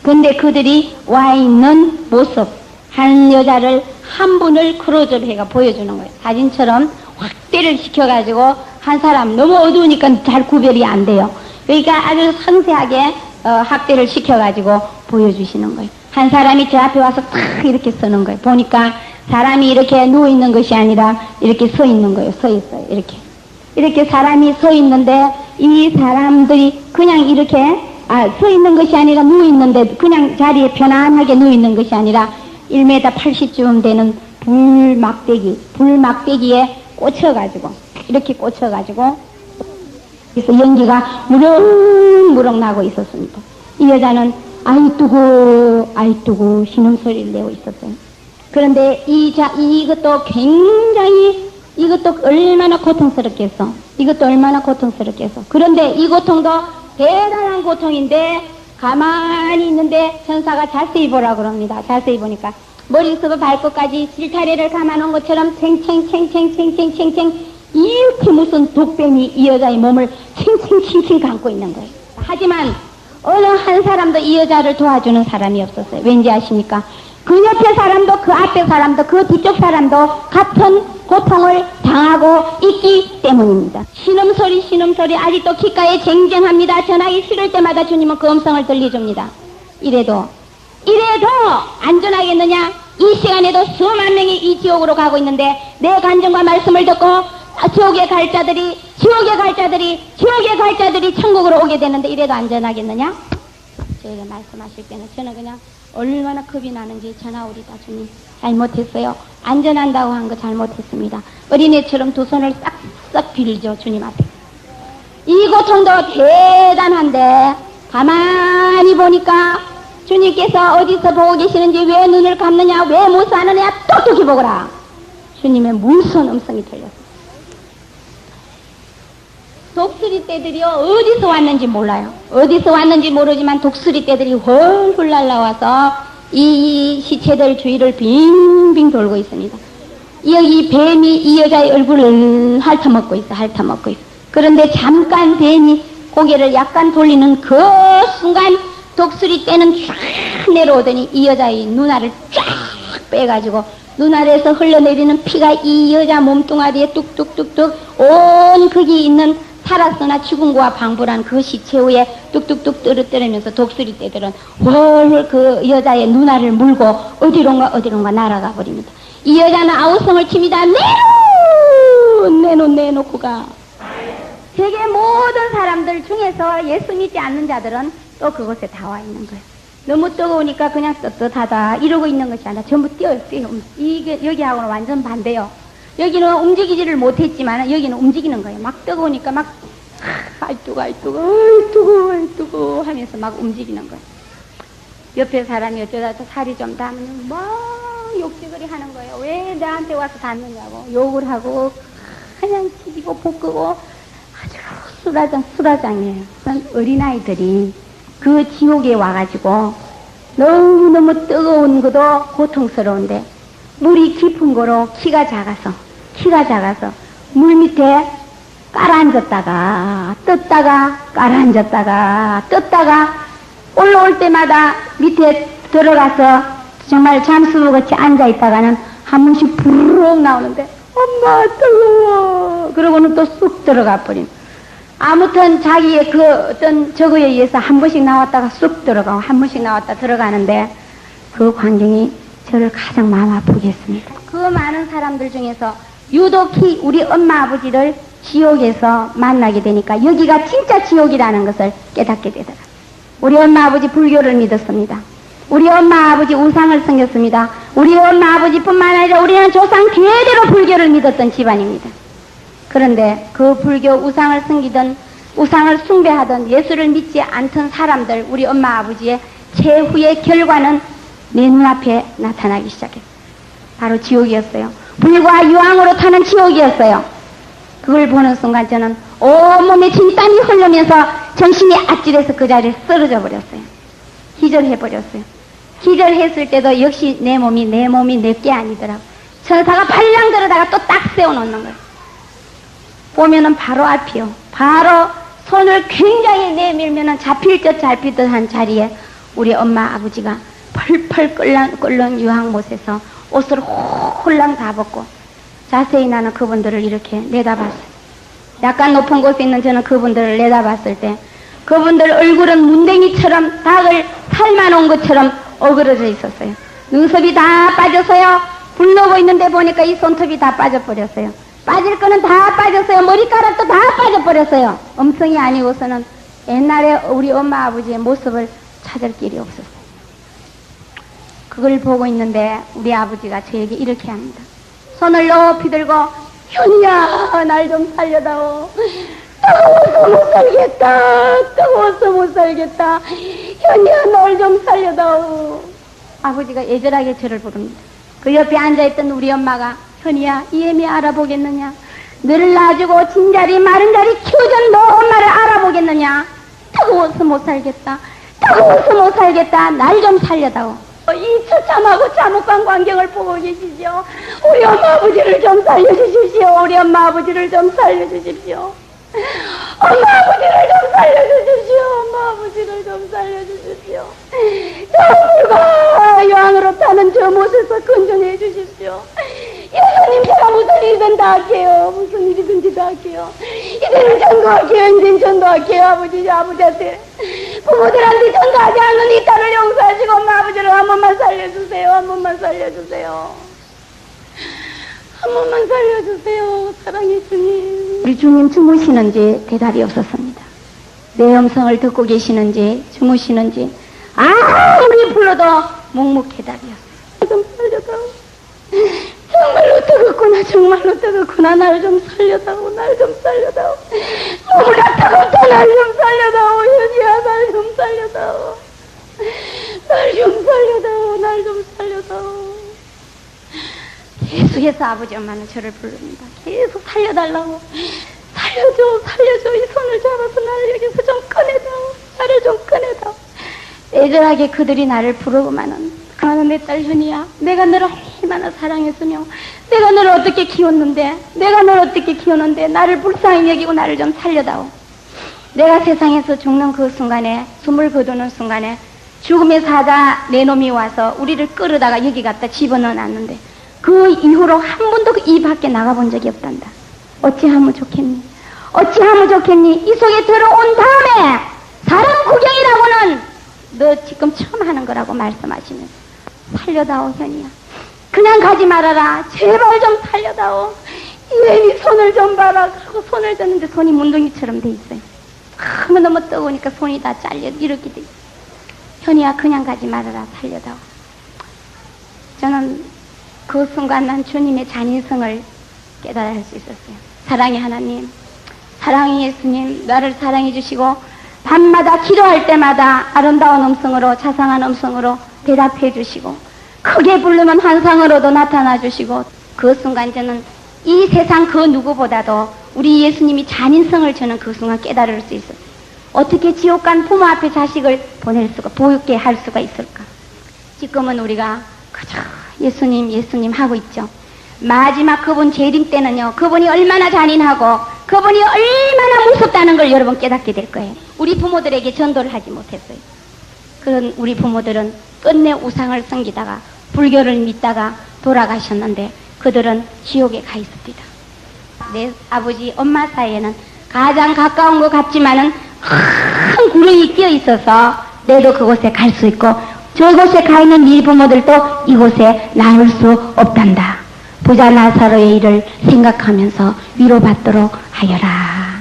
근데 그들이 와 있는 모습, 한 여자를 한 분을 크로즈업 해가 보여주는 거예요. 사진처럼 확대를 시켜가지고 한 사람 너무 어두우니까 잘 구별이 안 돼요. 그러니까 아주 상세하게 확대를 시켜가지고 보여주시는 거예요. 한 사람이 저 앞에 와서 탁 이렇게 서는 거예요. 보니까 사람이 이렇게 누워있는 것이 아니라 이렇게 서 있는 거예요. 서 있어요. 이렇게 사람이 서 있는데 이 사람들이 그냥 이렇게 서 있는 것이 아니라 누워있는데 그냥 자리에 편안하게 누워있는 것이 아니라 1m 80쯤 되는 불막대기에 꽂혀가지고 이렇게 꽂혀가지고 그래서 연기가 무럭무럭 나고 있었습니다. 이 여자는 아이 뜨고 신음소리를 내고 있었어요. 그런데 이것도 굉장히 이것도 얼마나 고통스럽겠어. 그런데 이 고통도 대단한 고통인데 가만히 있는데 천사가 자세히 보라 그럽니다. 자세히 보니까 머리부터 발끝까지 실타래를 감아놓은 것처럼 챙챙 이렇게 무슨 독뱀이 이 여자의 몸을 챙챙 감고 있는 거예요. 하지만 어느 한 사람도 이 여자를 도와주는 사람이 없었어요. 왠지 아십니까? 그 옆에 사람도 그 앞에 사람도 그 뒤쪽 사람도 같은 고통을 당하고 있기 때문입니다. 신음소리 아직도 귓가에 쟁쟁합니다. 전하기 싫을 때마다 주님은 그 음성을 들려줍니다. 이래도 안전하겠느냐? 이 시간에도 수만 명이 이 지옥으로 가고 있는데 내 간증과 말씀을 듣고 지옥에 갈 자들이 천국으로 오게 되는데 이래도 안전하겠느냐? 저에게 말씀하실 때는 저는 그냥 얼마나 겁이 나는지 전하오리다. 주님 잘못했어요. 안전한다고 한 거 잘못했습니다. 어린애처럼 두 손을 싹싹 빌죠. 주님 앞에. 이 고통도 대단한데 가만히 보니까 주님께서 어디서 보고 계시는지 왜 눈을 감느냐, 왜 못 사느냐 똑똑히 보거라. 주님의 무서운 음성이 들렸어요. 독수리 떼들이요 어디서 왔는지 몰라요. 어디서 왔는지 모르지만 독수리 떼들이 훌훌 날라와서 이 시체들 주위를 빙빙 돌고 있습니다. 여기 뱀이 이 여자의 얼굴을 핥아먹고 있어. 그런데 잠깐 뱀이 고개를 약간 돌리는 그 순간 독수리 떼는 쫙 내려오더니 이 여자의 눈알을 쫙 빼가지고 눈알에서 흘러내리는 피가 이 여자 몸뚱아리에 뚝뚝뚝뚝 온 거기 있는 살았으나 죽은 거와 방불한 그 시체 위에 뚝뚝뚝 떨어뜨리면서 독수리 떼들은 훨훨 그 여자의 눈알을 물고 어디론가 날아가 버립니다. 이 여자는 아우성을 칩니다. 내놓고 가. 세계 모든 사람들 중에서 예수 믿지 않는 자들은 또 그곳에 다 와 있는 거예요. 너무 뜨거우니까 그냥 떳떳하다 이러고 있는 것이 아니라 전부 뛰어요. 이게 여기하고는 완전 반대요. 여기는 움직이지를 못했지만 여기는 움직이는 거예요. 막 뜨거우니까 막 아이 뜨거 하면서 막 움직이는 거예요. 옆에 사람이 어쩌다 살이 좀 닿으면 막 욕지거리 하는 거예요. 왜 나한테 와서 닿느냐고 욕을 하고 그냥 튀기고 볶고 아주 수라장이에요. 어린아이들이 그 지옥에 와가지고 너무너무 뜨거운 것도 고통스러운데 물이 깊은 거로 키가 작아서 물 밑에 깔아앉았다가 떴다가 올라올 때마다 밑에 들어가서 정말 잠수같이 앉아있다가는 한 번씩 부르륵 나오는데 엄마 뜨거워 그러고는 또 쑥 들어가 버림. 아무튼 자기의 그 어떤 저거에 의해서 한 번씩 나왔다가 쑥 들어가고 한 번씩 나왔다 들어가는데 그 광경이 저를 가장 마음 아프게 했습니다. 그 많은 사람들 중에서 유독히 우리 엄마 아버지를 지옥에서 만나게 되니까 여기가 진짜 지옥이라는 것을 깨닫게 되더라. 우리 엄마 아버지 불교를 믿었습니다. 우리 엄마 아버지 우상을 섬겼습니다. 우리 엄마 아버지뿐만 아니라 우리는 조상 대대로 불교를 믿었던 집안입니다. 그런데 그 불교 우상을 섬기던 우상을 숭배하던 예수를 믿지 않던 사람들 우리 엄마 아버지의 최후의 결과는 내 눈앞에 나타나기 시작했어요. 바로 지옥이었어요. 불과 유황으로 타는 지옥이었어요. 그걸 보는 순간 저는 온몸에 진땀이 흐르면서 정신이 아찔해서 그 자리에 쓰러져 버렸어요. 기절해버렸어요. 기절했을 때도 역시 내 몸이 내게 아니더라고. 천사가 발랑 들어다가 또 딱 세워놓는 거예요. 보면은 바로 앞이요. 바로 손을 굉장히 내밀면은 잡힐 듯 한 자리에 우리 엄마 아버지가 펄펄 끓는 유황못에서 옷을 홀랑 다 벗고 자세히 나는 그분들을 이렇게 내다봤어요. 약간 높은 곳에 있는 저는 그분들을 내다봤을 때 그분들 얼굴은 문댕이처럼 닭을 삶아놓은 것처럼 어그러져 있었어요. 눈썹이 다 빠져서요. 불 녹고 있는데 보니까 이 손톱이 다 빠져버렸어요. 빠질 거는 다 빠졌어요. 머리카락도 다 빠져버렸어요. 음성이 아니고서는 옛날에 우리 엄마 아버지의 모습을 찾을 길이 없었어요. 그걸 보고 있는데 우리 아버지가 저에게 이렇게 합니다. 손을 높이 들고 현이야 날 좀 살려다오. 뜨거워서 못 살겠다. 뜨거워서 못 살겠다. 현이야 날 좀 살려다오. 아버지가 애절하게 저를 부릅니다. 그 옆에 앉아있던 우리 엄마가 현이야 이애미 알아보겠느냐. 너를 놔주고 진자리 마른자리 키워준 너 엄마를 알아보겠느냐. 뜨거워서 못 살겠다. 뜨거워서 못 살겠다. 날 좀 살려다오. 이 처참하고 참혹한 광경을 보고 계시죠. 우리 엄마 아버지를 좀 살려주십시오. 우리 엄마 아버지를 좀 살려주십시오. 엄마 아버지를 좀 살려주십시오. 엄마 아버지를 좀 살려주십시오. 저 물과 유황으로 타는 저 못에서 건져내 주십시오. 예수님 제가 무슨 일이든 다 할게요. 무슨 일이든지 다 할게요. 이제는 전도할게요. 이제는 전도할게요. 아버지한테 부모들한테 전도하지 않는 이 딸을 용서하시고 엄마 아버지를 한 번만 살려주세요. 한 번만 살려주세요. 한 번만 살려주세요. 사랑해 주님. 우리 주님 주무시는지 대답이 없었습니다. 내 음성을 듣고 계시는지 주무시는지 아무리 불러도 묵묵해답이었어요. 좀 살려다오. 정말로 뜨겁구나. 정말로 뜨겁구나. 날 좀 살려다오. 날 좀 살려다오. 너무나 뜨겁다. 날 좀 살려다오. 현이야 날 좀 살려다오. 날 좀 살려다오. 날 좀 살려다오. 계속해서 아버지 엄마는 저를 부릅니다. 계속 살려달라고. 살려줘. 이 손을 잡아서 나를 여기서 좀 꺼내다오. 나를 좀 꺼내다오. 애절하게 그들이 나를 부르고만은 그러는 내 딸 현이야. 내가 너를 얼마나 사랑했으며 내가 너를 어떻게 키웠는데 나를 불쌍히 여기고 나를 좀 살려다오. 내가 세상에서 죽는 그 순간에 숨을 거두는 순간에 죽음의 사자 내 놈이 와서 우리를 끌어다가 여기 갖다 집어넣어 놨는데 그 이후로 한 번도 이 밖에 나가본 적이 없단다. 어찌하면 좋겠니? 이 속에 들어온 다음에 사람 구경이라고는 너 지금 처음 하는 거라고 말씀하시면서 살려다오 현이야. 그냥 가지 말아라. 제발 좀 살려다오. 이애미 손을 좀 봐라. 하고 손을 댔는데 손이 문둥이처럼 돼 있어요. 너무 뜨거우니까 손이 다 잘려 이렇게 돼 있어요. 현이야 그냥 가지 말아라. 살려다오. 저는 그 순간 난 주님의 잔인성을 깨달을 수 있었어요. 사랑의 하나님, 사랑의 예수님, 나를 사랑해 주시고 밤마다 기도할 때마다 아름다운 음성으로 자상한 음성으로 대답해 주시고 크게 부르면 환상으로도 나타나 주시고 그 순간 저는 이 세상 그 누구보다도 우리 예수님이 잔인성을 저는 그 순간 깨달을 수 있었어요. 어떻게 지옥 간 부모 앞에 자식을 보게 할 수가 있을까? 지금은 우리가 그저 예수님 하고 있죠. 마지막 그분 재림 때는요, 그분이 얼마나 잔인하고 그분이 얼마나 무섭다는 걸 여러분 깨닫게 될 거예요. 우리 부모들에게 전도를 하지 못했어요. 그런 우리 부모들은 끝내 우상을 섬기다가 불교를 믿다가 돌아가셨는데 그들은 지옥에 가 있습니다. 내 아버지 엄마 사이에는 가장 가까운 것 같지만은 큰 구렁이 끼어 있어서 내도 그곳에 갈 수 있고 저곳에 가 있는 네 부모들도 이곳에 나올 수 없단다. 부자 나사로의 일을 생각하면서 위로받도록 하여라.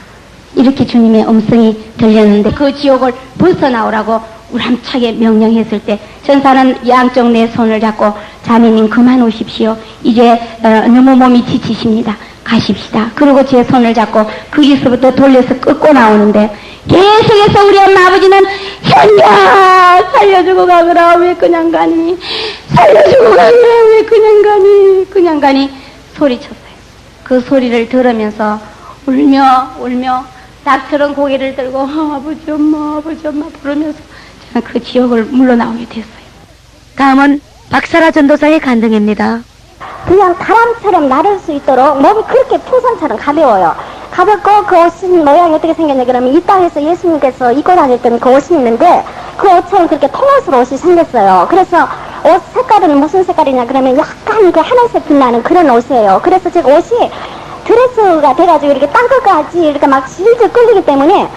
이렇게 주님의 음성이 들렸는데 그 지옥을 벗어나오라고 우람차게 명령했을 때 천사는 양쪽 내 손을 잡고 자매님 그만 오십시오. 이제 너무 몸이 지치십니다. 가십시다. 그리고 제 손을 잡고 거기서부터 돌려서 끌고 나오는데 계속해서 우리 엄마 아버지는 현이야 살려주고 가거라. 왜 그냥 가니? 살려주고 가거라. 왜 그냥 가니? 소리쳤어요. 그 소리를 들으면서 울며 닭처럼 고개를 들고 아버지 엄마 부르면서 그 지옥을 물러나오게 됐어요. 다음은 박사라 전도사의 간증입니다. 그냥 바람처럼 나를 수 있도록 몸이 그렇게 풍선처럼 가벼워요. 가볍고 그 옷은 모양이 어떻게 생겼냐 그러면 이 땅에서 예수님께서 입고 다녔던 그 옷이 있는데 그 옷처럼 그렇게 통옷으로 옷이 생겼어요. 그래서 옷 색깔은 무슨 색깔이냐 그러면 약간 그 하늘색 빛나는 그런 옷이에요. 그래서 제가 옷이 드레스가 돼가지고 이렇게 땅끝까지 이렇게 막 질질 끌리기 때문에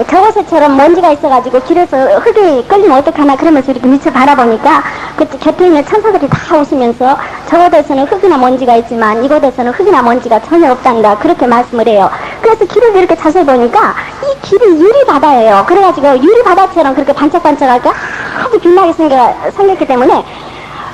저것처럼 먼지가 있어가지고 길에서 흙이 끌리면 어떡하나 그러면서 이렇게 밑을 바라보니까 그 곁에 있는 천사들이 다 오시면서 저곳에서는 흙이나 먼지가 있지만 이곳에서는 흙이나 먼지가 전혀 없단다 그렇게 말씀을 해요. 그래서 길을 이렇게 자세히 보니까 이 길이 유리바다예요. 그래가지고 유리바다처럼 그렇게 반짝반짝하게 아주 빛나게 생겼기 때문에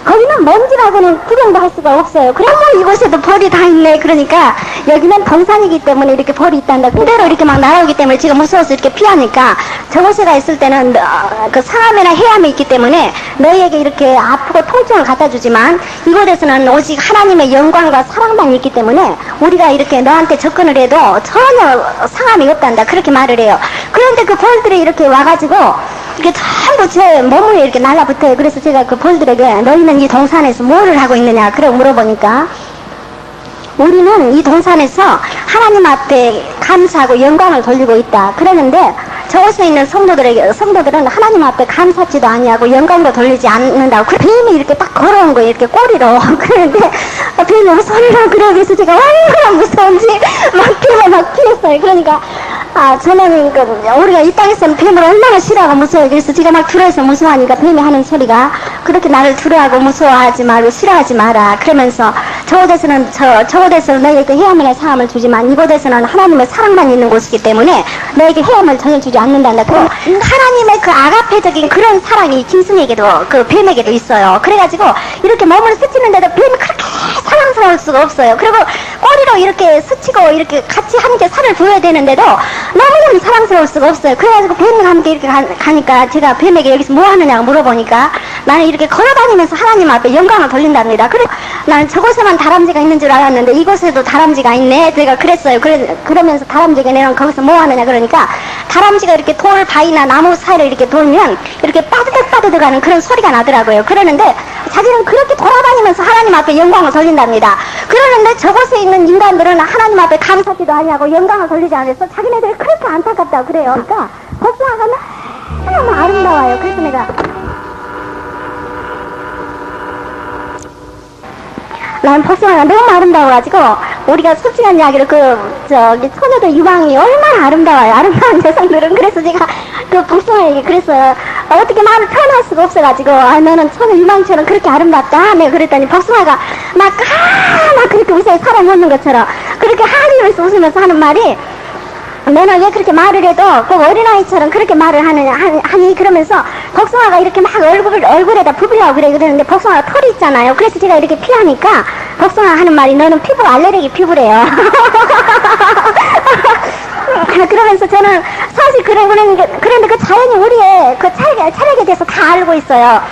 거기는 먼지라고는 구경도 할 수가 없어요. 그래서 이곳에도 벌이 다 있네. 그러니까 여기는 동산이기 때문에 이렇게 벌이 있단다. 그대로 이렇게 막 날아오기 때문에 지금 무서워서 이렇게 피하니까 저곳에가 있을 때는 그 상암이나 해암이 있기 때문에 너희에게 이렇게 아프고 통증을 갖다 주지만 이곳에서는 오직 하나님의 영광과 사랑만 있기 때문에 우리가 이렇게 너한테 접근을 해도 전혀 상함이 없단다. 그렇게 말을 해요. 그런데 그 벌들이 이렇게 와가지고 이게 전부 제 몸을 이렇게 날라붙어요. 그래서 제가 그 벌들에게 너희는 이 동산에서 뭐를 하고 있느냐 그러고 물어보니까 우리는 이 동산에서 하나님 앞에 감사하고 영광을 돌리고 있다. 그러는데 저곳에 있는 성도들은 하나님 앞에 감사치도 아니하고 영광도 돌리지 않는다고. 그 뱀이 이렇게 딱 걸어온 거예요. 이렇게 꼬리로. 그런데 뱀이 소리로 그래. 그래서 제가 얼마나 무서운지 막 뱀에 막 피했어요. 그러니까 저는 우리가 이 땅에서는 뱀을 얼마나 싫어하고 무서워요. 그래서 제가 막 들어서 무서워하니까 뱀이 하는 소리가 그렇게 나를 두려워하고 무서워하지 말고 싫어하지 마라. 그러면서 저곳에서는 너에게 해함이나 상함을 주지만 이곳에서는 하나님의 사랑만 있는 곳이기 때문에 너에게 해함을 전혀 주지 않는단다. 그럼 하나님의 그 아가페적인 그런 사랑이 짐승에게도 그 뱀에게도 있어요. 그래가지고 이렇게 몸을 스치는데도 뱀이 그렇게 사랑스러울 수가 없어요. 그리고 꼬리로 이렇게 스치고 이렇게 같이 함께 살을 부어야 되는데도 너무너무 사랑스러울 수가 없어요. 그래가지고 뱀과 함께 이렇게 가니까 제가 뱀에게 여기서 뭐 하느냐고 물어보니까 나는 이렇게 걸어다니면서 하나님 앞에 영광을 돌린답니다. 그래 나는 저곳에만 다람쥐가 있는 줄 알았는데 이곳에도 다람쥐가 있네. 제가 그랬어요. 그러면서 다람쥐가 내가 거기서 뭐 하느냐 그러니까 다람쥐가 이렇게 돌 바위나 나무 사이를 이렇게 돌면 이렇게 빠드득빠드득 하는 그런 소리가 나더라고요. 그러는데 자기는 그렇게 돌아다니면서 하나님 앞에 영광을 돌린답니다. 그러는데 저곳에 있는 인간들은 하나님 앞에 감사지도 아니하고 영광을 돌리지 않아서 자기네들이 그렇게 안타깝다고 그래요. 그러니까 복숭아가 너무 아름다워요. 그래서 내가 난 복숭아가 너무 아름다워가지고 우리가 솔직한 이야기를 처녀들 유방이 얼마나 아름다워요. 아름다운 여성들은. 그래서 제가 그 복숭아에게 그랬어요. 어떻게 말을 표현할 수가 없어가지고 너는 처녀 유방처럼 그렇게 아름답다. 내가 그랬더니 복숭아가 막 그렇게 웃어요. 사람 웃는 것처럼 그렇게 하늘에서 웃으면서 하는 말이 너는 왜 그렇게 말을 해도 꼭 어린아이처럼 그렇게 말을 하니 그러면서 복숭아가 이렇게 막 얼굴에다 부비려고 그러는데 복숭아가 털이 있잖아요. 그래서 제가 이렇게 피하니까 복숭아 하는 말이 너는 피부 알레르기 피부래요. 그러면서 저는 사실 그런데 그 자연이 우리의 그 차력에 대해서 다 알고 있어요.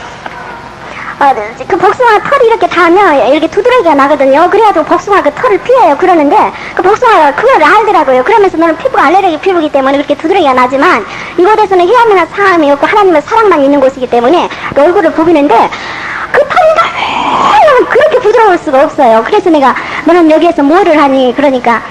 그 복숭아 털이 이렇게 닿으면 이렇게 두드러기가 나거든요. 그래가지고 복숭아 그 털을 피해요. 그러는데 그 복숭아가 그걸 알더라고요. 그러면서 너는 피부가 알레르기 피부이기 때문에 그렇게 두드러기가 나지만 이곳에서는 해함이나 상함이 없고 하나님의 사랑만 있는 곳이기 때문에 그 얼굴을 부비는데 그 털이 너무 그렇게 부드러울 수가 없어요. 그래서 내가 너는 여기에서 뭐를 하니 그러니까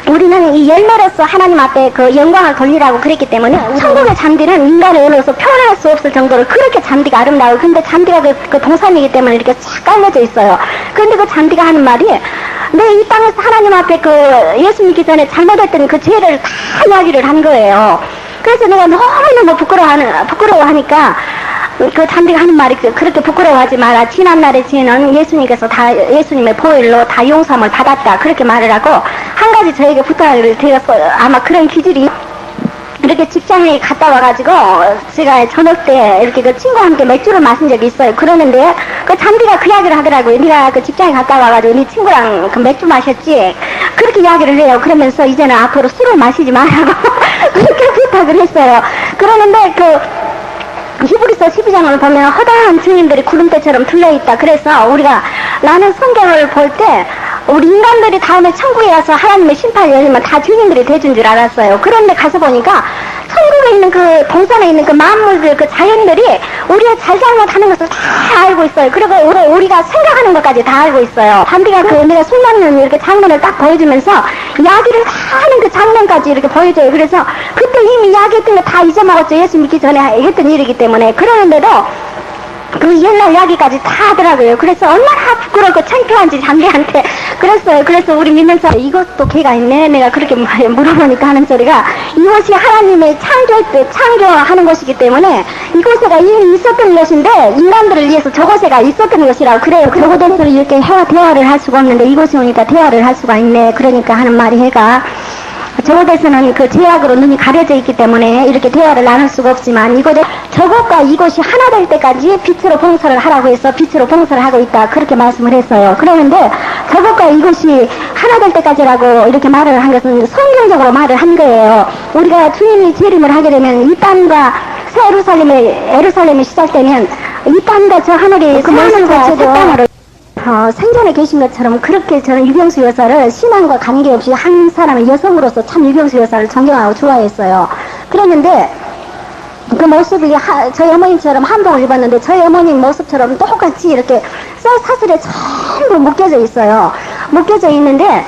우리는 이 열매로서 하나님 앞에 그 영광을 돌리라고 그랬기 때문에 천국의 잔디는 인간의 언어로서 표현할 수 없을 정도로 그렇게 잔디가 아름다워요. 근데 잔디가 그 동산이기 때문에 이렇게 쫙 깔려져 있어요. 근데 그 잔디가 하는 말이 내 이 땅에서 하나님 앞에 그 예수 믿기 전에 잘못했던 그 죄를 다 이야기를 한 거예요. 그래서 내가 너무너무 부끄러워하니까 그 잔디가 하는 말이 그렇게 부끄러워하지 마라. 지난날의 죄는 예수님께서 다 예수님의 보혈로 다 용서함을 받았다. 그렇게 말을 하고 한 가지 저에게 부탁을 드렸어. 아마 그런 기질이 이렇게 직장에 갔다 와가지고 제가 저녁 때 이렇게 그 친구와 함께 맥주를 마신 적이 있어요. 그러는데 그 잔디가 그 이야기를 하더라고요. 네가 그 직장에 갔다 와가지고 네 친구랑 그 맥주 마셨지? 그렇게 이야기를 해요. 그러면서 이제는 앞으로 술을 마시지 말라고 그렇게 부탁을 했어요. 그러는데 히브리서 12장을 보면 허다한 주인들이 구름대처럼 둘러있다. 그래서 나는 성경을 볼 때 우리 인간들이 다음에 천국에 가서 하나님의 심판이 열리면 다 주인들이 돼준 줄 알았어요. 그런데 가서 보니까 천국에 있는 그 동산에 있는 그 만물들, 그 자연들이 우리가 잘잘못하는 것을 다 알고 있어요. 그리고 우리가 생각하는 것까지 다 알고 있어요. 담비가 그 내가 술 먹는 이렇게 장면을 딱 보여주면서 야기를 다 하는 그 장면까지 이렇게 보여줘요. 그래서 그때 이미 야기했던 거 다 잊어먹었죠. 예수 믿기 전에 했던 일이기 때문에. 그러는데도 그 옛날 이야기까지 다 하더라고요. 그래서 얼마나 부끄럽고 창피한지 담배한테 그랬어요. 그래서 우리 믿는 사람 이것도 개가 있네. 내가 그렇게 물어보니까 하는 소리가 이것이 하나님의 창조하는 것이기 때문에 이곳에가 이미 있었던 것인데 인간들을 위해서 저곳에가 있었던 것이라고 그래요. 저곳에서 이렇게 해와 대화를 할 수가 없는데 이곳에 오니까 대화를 할 수가 있네. 그러니까 하는 말이 해가 저곳에서는 그 제약으로 눈이 가려져 있기 때문에 이렇게 대화를 나눌 수가 없지만 이곳에 저곳과 이곳이 하나 될 때까지 빛으로 봉사를 하라고 해서 빛으로 봉사를 하고 있다 그렇게 말씀을 했어요. 그러는데 저곳과 이곳이 하나 될 때까지라고 이렇게 말을 한 것은 성경적으로 말을 한 거예요. 우리가 주님이 재림을 하게 되면 이 땅과 새 예루살렘이 시작되면 이 땅과 저 하늘이 그 하늘과 새 땅으로 생전에 계신 것처럼 그렇게 저는 유경수 여사를 신앙과 관계없이 한 사람의 여성으로서 참 유경수 여사를 존경하고 좋아했어요. 그랬는데 그 모습이 저희 어머님처럼 한복을 입었는데 저희 어머님 모습처럼 똑같이 이렇게 사슬에 전부 묶여져 있어요. 묶여져 있는데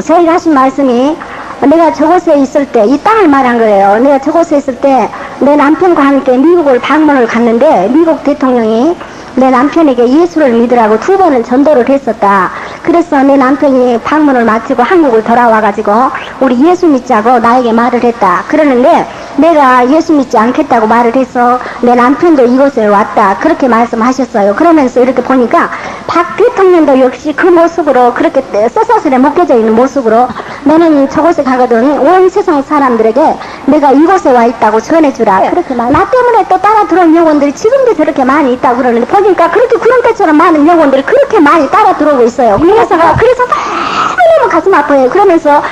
저희가 하신 말씀이 내가 저곳에 있을 때 이 땅을 말한 거예요. 내가 저곳에 있을 때 내 남편과 함께 미국을 방문을 갔는데 미국 대통령이 내 남편에게 예수를 믿으라고 2번을 전도를 했었다. 그래서 내 남편이 방문을 마치고 한국을 돌아와가지고 우리 예수 믿자고 나에게 말을 했다. 그러는데 내가 예수 믿지 않겠다고 말을 해서 내 남편도 이곳에 왔다. 그렇게 말씀하셨어요. 그러면서 이렇게 보니까 박 대통령도 역시 그 모습으로 그렇게 쇠사슬에 묶여져 있는 모습으로 너는 저곳에 가거든 온 세상 사람들에게 내가 이곳에 와 있다고 전해주라. 그렇게 나 때문에 또 따라 들어온 영혼들이 지금도 저렇게 많이 있다고 그러는데 보니까 그렇게 그런 때처럼 많은 영혼들이 그렇게 많이 따라 들어오고 있어요. 그래서 너무 가슴 아파요. 그러면서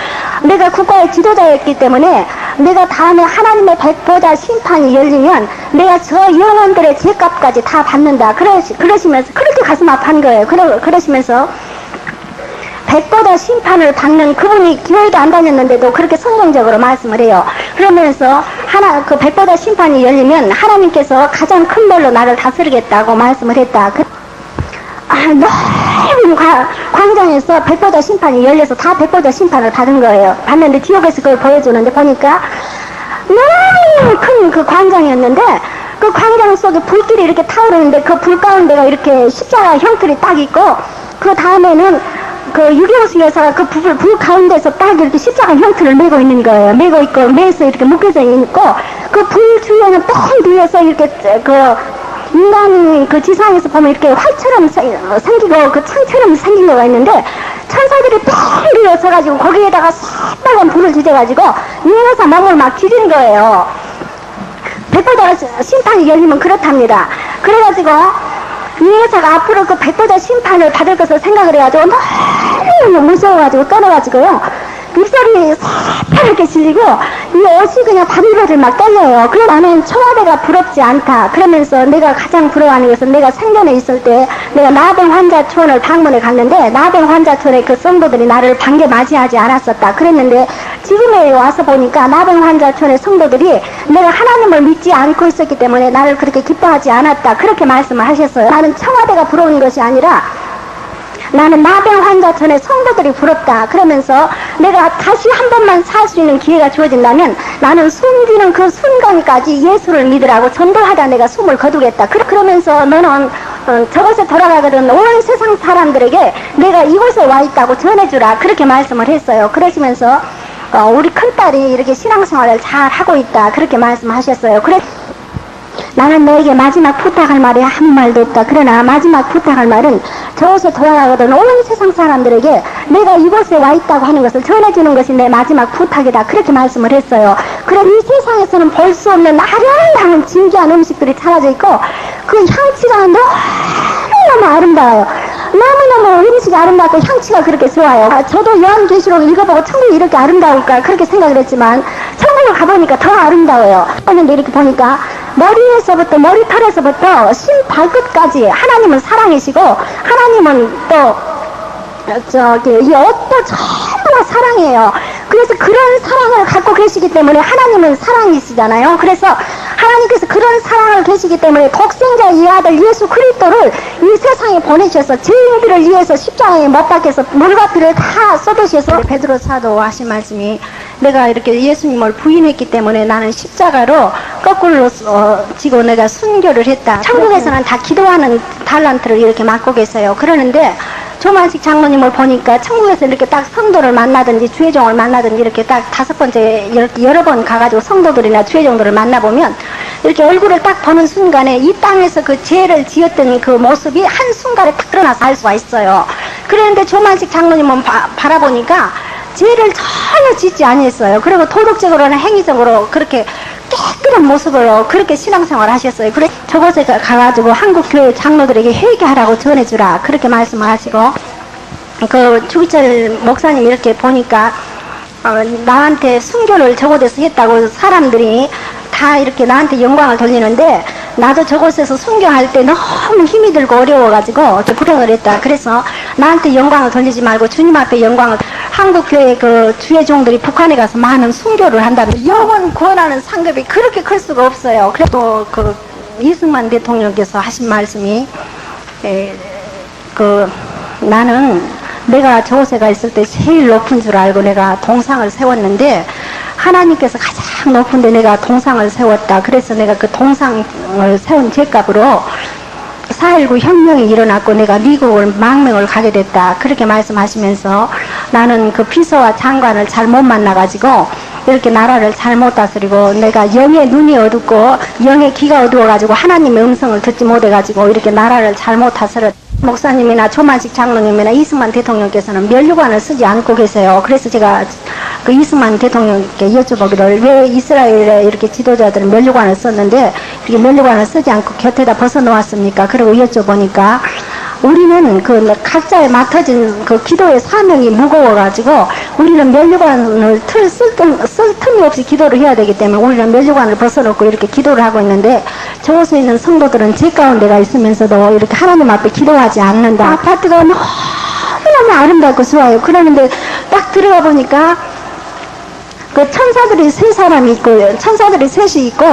내가 국가의 지도자였기 때문에 내가 다음에 하나님의 백보자 심판이 열리면 내가 저 영혼들의 죄값까지 다 받는다. 그러시면서 그렇게 가슴 아파한 거예요. 그러시면서 백보자 심판을 받는 그분이 교회도 안 다녔는데도 그렇게 성경적으로 말씀을 해요. 그러면서 그 백보자 심판이 열리면 하나님께서 가장 큰 벌로 나를 다스리겠다고 말씀을 했다. 넓은 광장에서 백보자 심판이 열려서 다 백보자 심판을 받은 거예요. 봤는데 지옥에서 그걸 보여주는데 보니까 너무 큰 그 광장이었는데 그 광장 속에 불길이 이렇게 타오르는데 그 불 가운데가 이렇게 십자가 형틀이 딱 있고 그 다음에는 그 유경수 여사가 그 불 가운데서 딱 이렇게 십자가 형틀을 메고 있는 거예요. 메고 있고 매서 이렇게 묶여져 있고 그 불 주위에는 뻥 비어서 이렇게 인간 그 지상에서 보면 이렇게 활처럼 생기고 그 창처럼 생긴 거가 있는데 천사들이 뻥 비어서가지고 거기에다가 새빨간 불을 지져가지고 유경수 몸을 막 지진 거예요. 백보자 심판이 열리면 그렇답니다. 그래가지고 유경수가 앞으로 그 백보자 심판을 받을 것을 생각을 해가지고 너무 무서워가지고 떨어가지고요. 입술이 새파랗게 질리고 이 옷이 그냥 바들바들 막 떨려요. 그래서 나는 청와대가 부럽지 않다. 그러면서 내가 가장 부러워하는 것은 내가 생전에 있을 때 내가 나병 환자촌을 방문해 갔는데 나병 환자촌의 그 성도들이 나를 반겨 맞이하지 않았었다. 그랬는데 지금에 와서 보니까 나병 환자촌의 성도들이 내가 하나님을 믿지 않고 있었기 때문에 나를 그렇게 기뻐하지 않았다. 그렇게 말씀을 하셨어요. 나는 청와대가 부러운 것이 아니라 나는 나병 환자촌의 성도들이 부럽다. 그러면서 내가 다시 한 번만 살 수 있는 기회가 주어진다면 나는 숨기는 그 순간까지 예수를 믿으라고 전도하다 내가 숨을 거두겠다. 그러면서 너는 저곳에 돌아가거든 온 세상 사람들에게 내가 이곳에 와 있다고 전해주라. 그렇게 말씀을 했어요. 그러시면서 우리 큰딸이 이렇게 신앙생활을 잘 하고 있다. 그렇게 말씀하셨어요. 나는 너에게 마지막 부탁할 말이 아무 말도 없다. 그러나 마지막 부탁할 말은 저곳에 돌아가거든 온 세상 사람들에게 내가 이곳에 와 있다고 하는 것을 전해주는 것이 내 마지막 부탁이다. 그렇게 말씀을 했어요. 그래 이 세상에서는 볼 수 없는 아련한 진귀한 음식들이 차려져 있고 그 향치가 너무너무 아름다워요. 너무너무 음식이 아름답고 향치가 그렇게 좋아요. 저도 요한계시록 읽어보고 천국이 이렇게 아름다울까 그렇게 생각을 했지만 천국을 가보니까 더 아름다워요. 그런데 이렇게 보니까 머리에서부터 머리털에서부터 신발끝까지 하나님은 사랑이시고 하나님은 또 이 옷도 전부가 사랑이에요. 그래서 그런 사랑을 갖고 계시기 때문에 하나님은 사랑이시잖아요. 그래서 하나님께서 그런 사랑을 계시기 때문에 독생자 이 아들 예수 그리스도를 이 세상에 보내셔서 죄인들을 위해서 십자가에 못 박혀서 물과 피를 다 쏟으셔서 베드로 사도 하신 말씀이 내가 이렇게 예수님을 부인했기 때문에 나는 십자가로 거꾸로 지고 내가 순교를 했다. 천국에서는 다 기도하는 달란트를 이렇게 맡고 계세요. 그러는데 조만식 장로님을 보니까 천국에서 이렇게 딱 성도를 만나든지 주회종을 만나든지 이렇게 딱 5번째 이렇게 여러 번 가가지고 성도들이나 주회종들을 만나보면 이렇게 얼굴을 딱 보는 순간에 이 땅에서 그 죄를 지었던 그 모습이 한순간에 딱 드러나서 알 수가 있어요. 그런데 조만식 장로님은 바라보니까 죄를 전혀 짓지 아니했어요. 그리고 도덕적으로나 행위적으로 그렇게 깨끗한 모습으로 그렇게 신앙생활을 하셨어요. 그래 저곳에 가가지고 한국교회 장로들에게 회개하라고 전해주라 그렇게 말씀을 하시고 그 주기철 목사님 이렇게 보니까 나한테 순교를 저곳에서 했다고 사람들이 다 이렇게 나한테 영광을 돌리는데 나도 저곳에서 순교할 때 너무 힘이 들고 어려워가지고 불행을 했다. 그래서 나한테 영광을 돌리지 말고 주님 앞에 영광을 한국교회 그 주회종들이 북한에 가서 많은 순교를 한다면 영원 구원하는 상급이 그렇게 클 수가 없어요. 그래도 그 이승만 대통령께서 하신 말씀이 나는 내가 저곳에 가 있을 때 제일 높은 줄 알고 내가 동상을 세웠는데 하나님께서 가장 높은데 내가 동상을 세웠다. 그래서 내가 그 동상을 세운 죄값으로 4.19 혁명이 일어났고 내가 미국을 망명을 가게 됐다. 그렇게 말씀하시면서 나는 그 비서와 장관을 잘못 만나가지고 이렇게 나라를 잘못 다스리고 내가 영의 눈이 어둡고 영의 귀가 어두워가지고 하나님의 음성을 듣지 못해가지고 이렇게 나라를 잘못 다스렸다. 목사님이나 조만식 장로님이나 이승만 대통령께서는 면류관을 쓰지 않고 계세요. 그래서 제가 그 이승만 대통령께 여쭤보기를 왜 이스라엘에 이렇게 지도자들은 면류관을 썼는데 이렇게 면류관을 쓰지 않고 곁에다 벗어놓았습니까? 그리고 여쭤보니까 우리는 그 각자의 맡아진 그 기도의 사명이 무거워가지고 우리는 면류관을 쓸 틈이 없이 기도를 해야 되기 때문에 우리는 면류관을 벗어놓고 이렇게 기도를 하고 있는데 저곳에 있는 성도들은 죄 가운데가 있으면서도 이렇게 하나님 앞에 기도하지 않는다. 아파트가 너무너무 아름답고 좋아요. 그러는데 딱 들어가 보니까 그 천사들이 3사람이 있고 천사들이 3이 있고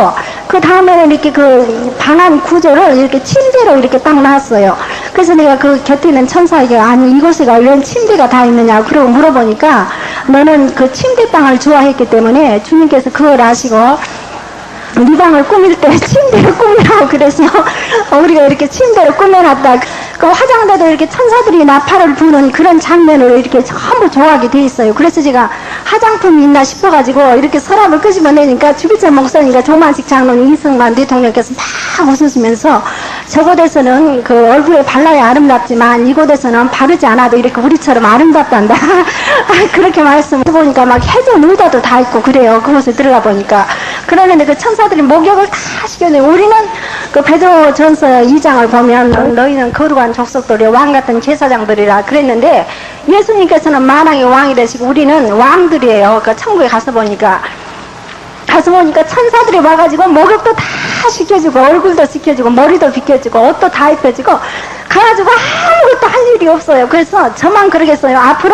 그 다음에는 이렇게 그 방안 구조를 이렇게 침대로 이렇게 딱 놨어요. 그래서 내가 그 곁에 있는 천사에게 아니 이곳에 웬 침대가 다 있느냐 그러고 물어보니까 너는 그 침대방을 좋아했기 때문에 주님께서 그걸 아시고 네 방을 꾸밀 때 침대를 꾸미라고 그래서 우리가 이렇게 침대를 꾸며놨다. 그 화장대도 이렇게 천사들이 나팔을 부는 그런 장면을 이렇게 전부 조각이 돼 있어요. 그래서 제가 화장품이 있나 싶어가지고 이렇게 서랍을 끄집어내니까 주기철 목사님과 조만식 장로님 이승만 대통령께서 막 웃으시면서 저곳에서는 그 얼굴에 발라야 아름답지만 이곳에서는 바르지 않아도 이렇게 우리처럼 아름답단다. 그렇게 말씀해보니까 막 해전 의자도 다 있고 그래요. 그곳에 들어가 보니까. 그러는데 그 천사들이 목욕을 다 시켜내요. 우리는 그 베드로전서 2장을 보면 너희는 거룩한 족속들이 왕 같은 제사장들이라 그랬는데 예수님께서는 만왕의 왕이 되시고 우리는 왕들이에요. 그 천국에 가서 보니까 천사들이 와가지고 목욕도 다 시켜주고 얼굴도 시켜주고 머리도 비켜주고 옷도 다 입혀주고 가가지고 아무것도 할 일이 없어요. 그래서 저만 그러겠어요. 앞으로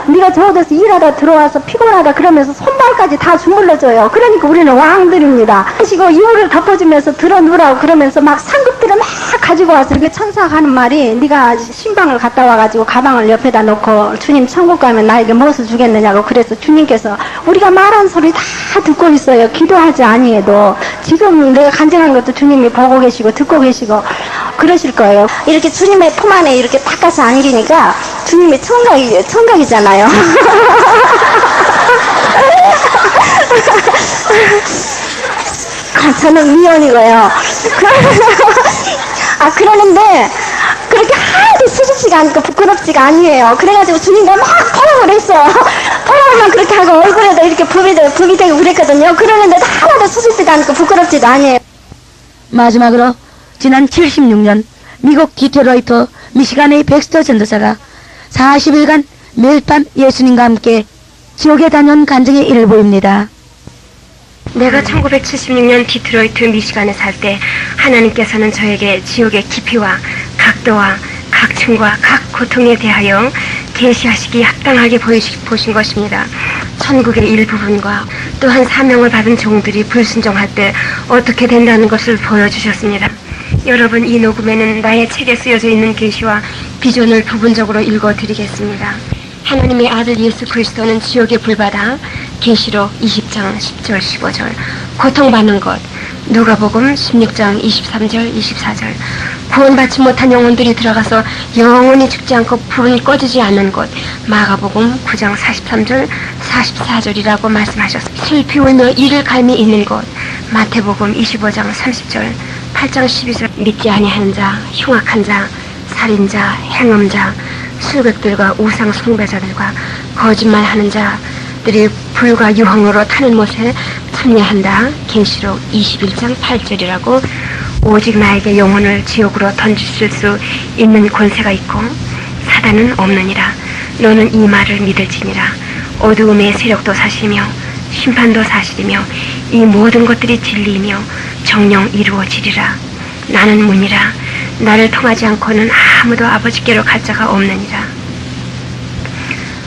네가 저곳에서 일하다 들어와서 피곤하다 그러면서 손발까지 다 주물러줘요. 그러니까 우리는 왕들입니다. 하시고 이불을 덮어주면서 들어 누라고 그러면서 막 상급들을 막 가지고 와서 이렇게 천사가 하는 말이 네가 신방을 갔다 와가지고 가방을 옆에다 놓고 주님 천국 가면 나에게 무엇을 주겠느냐고 그래서 주님께서 우리가 말한 소리 다 듣고 있어요. 기도하지 아니해도 지금 내가 간증한 것도 주님이 보고 계시고 듣고 계시고 그러실 거예요. 이렇게 주님의 품 안에 이렇게 딱 가서 안기니까 주님이 청각이잖아요. 저는 미혼이고요. 그러는데 그렇게 하나도 수줍지가 않고 부끄럽지가 아니에요. 그래가지고 주님과 막 포옹을 했어요. 포옹만 그렇게 하고 얼굴에도 이렇게 부비 되고 그랬거든요. 그러는데 하나도 수줍지도 않고 부끄럽지도 아니에요. 마지막으로 지난 76년 미국 디트로이트 미시간의 백스터 전도사가 40일간 매일 밤 예수님과 함께 지옥에 다녀온 간증의 일을 보입니다. 내가 1976년 디트로이트 미시간에 살 때 하나님께서는 저에게 지옥의 깊이와 각도와 각 층과 각 고통에 대하여 계시하시기 합당하게 보신 것입니다. 천국의 일부분과 또한 사명을 받은 종들이 불순종할 때 어떻게 된다는 것을 보여주셨습니다. 여러분, 이 녹음에는 나의 책에 쓰여져 있는 계시와 비전을 부분적으로 읽어드리겠습니다. 하나님의 아들 예수 그리스도는 지옥에 불받아 계시록 20장 10절 15절 고통받는 것, 누가복음 16장 23절 24절 구원받지 못한 영혼들이 들어가서 영원히 죽지 않고 불은 꺼지지 않는 곳, 마가복음 9장 43절 44절이라고 말씀하셨습니다. 슬피 울며 이를 갈미 있는 곳, 마태복음 25장 30절 8장 12절 믿지 아니하는 자, 흉악한 자, 살인자, 행음자, 술객들과 우상 숭배자들과 거짓말하는 자들이 불과 유황으로 타는 못에 참여한다. 계시록 21장 8절이라고 오직 나에게 영혼을 지옥으로 던지실 수 있는 권세가 있고 사단은 없느니라. 너는 이 말을 믿을지니라. 어두움의 세력도 사실이며 심판도 사실이며 이 모든 것들이 진리이며 정령 이루어지리라. 나는 문이라. 나를 통하지 않고는 아무도 아버지께로 갈 자가 없느니라.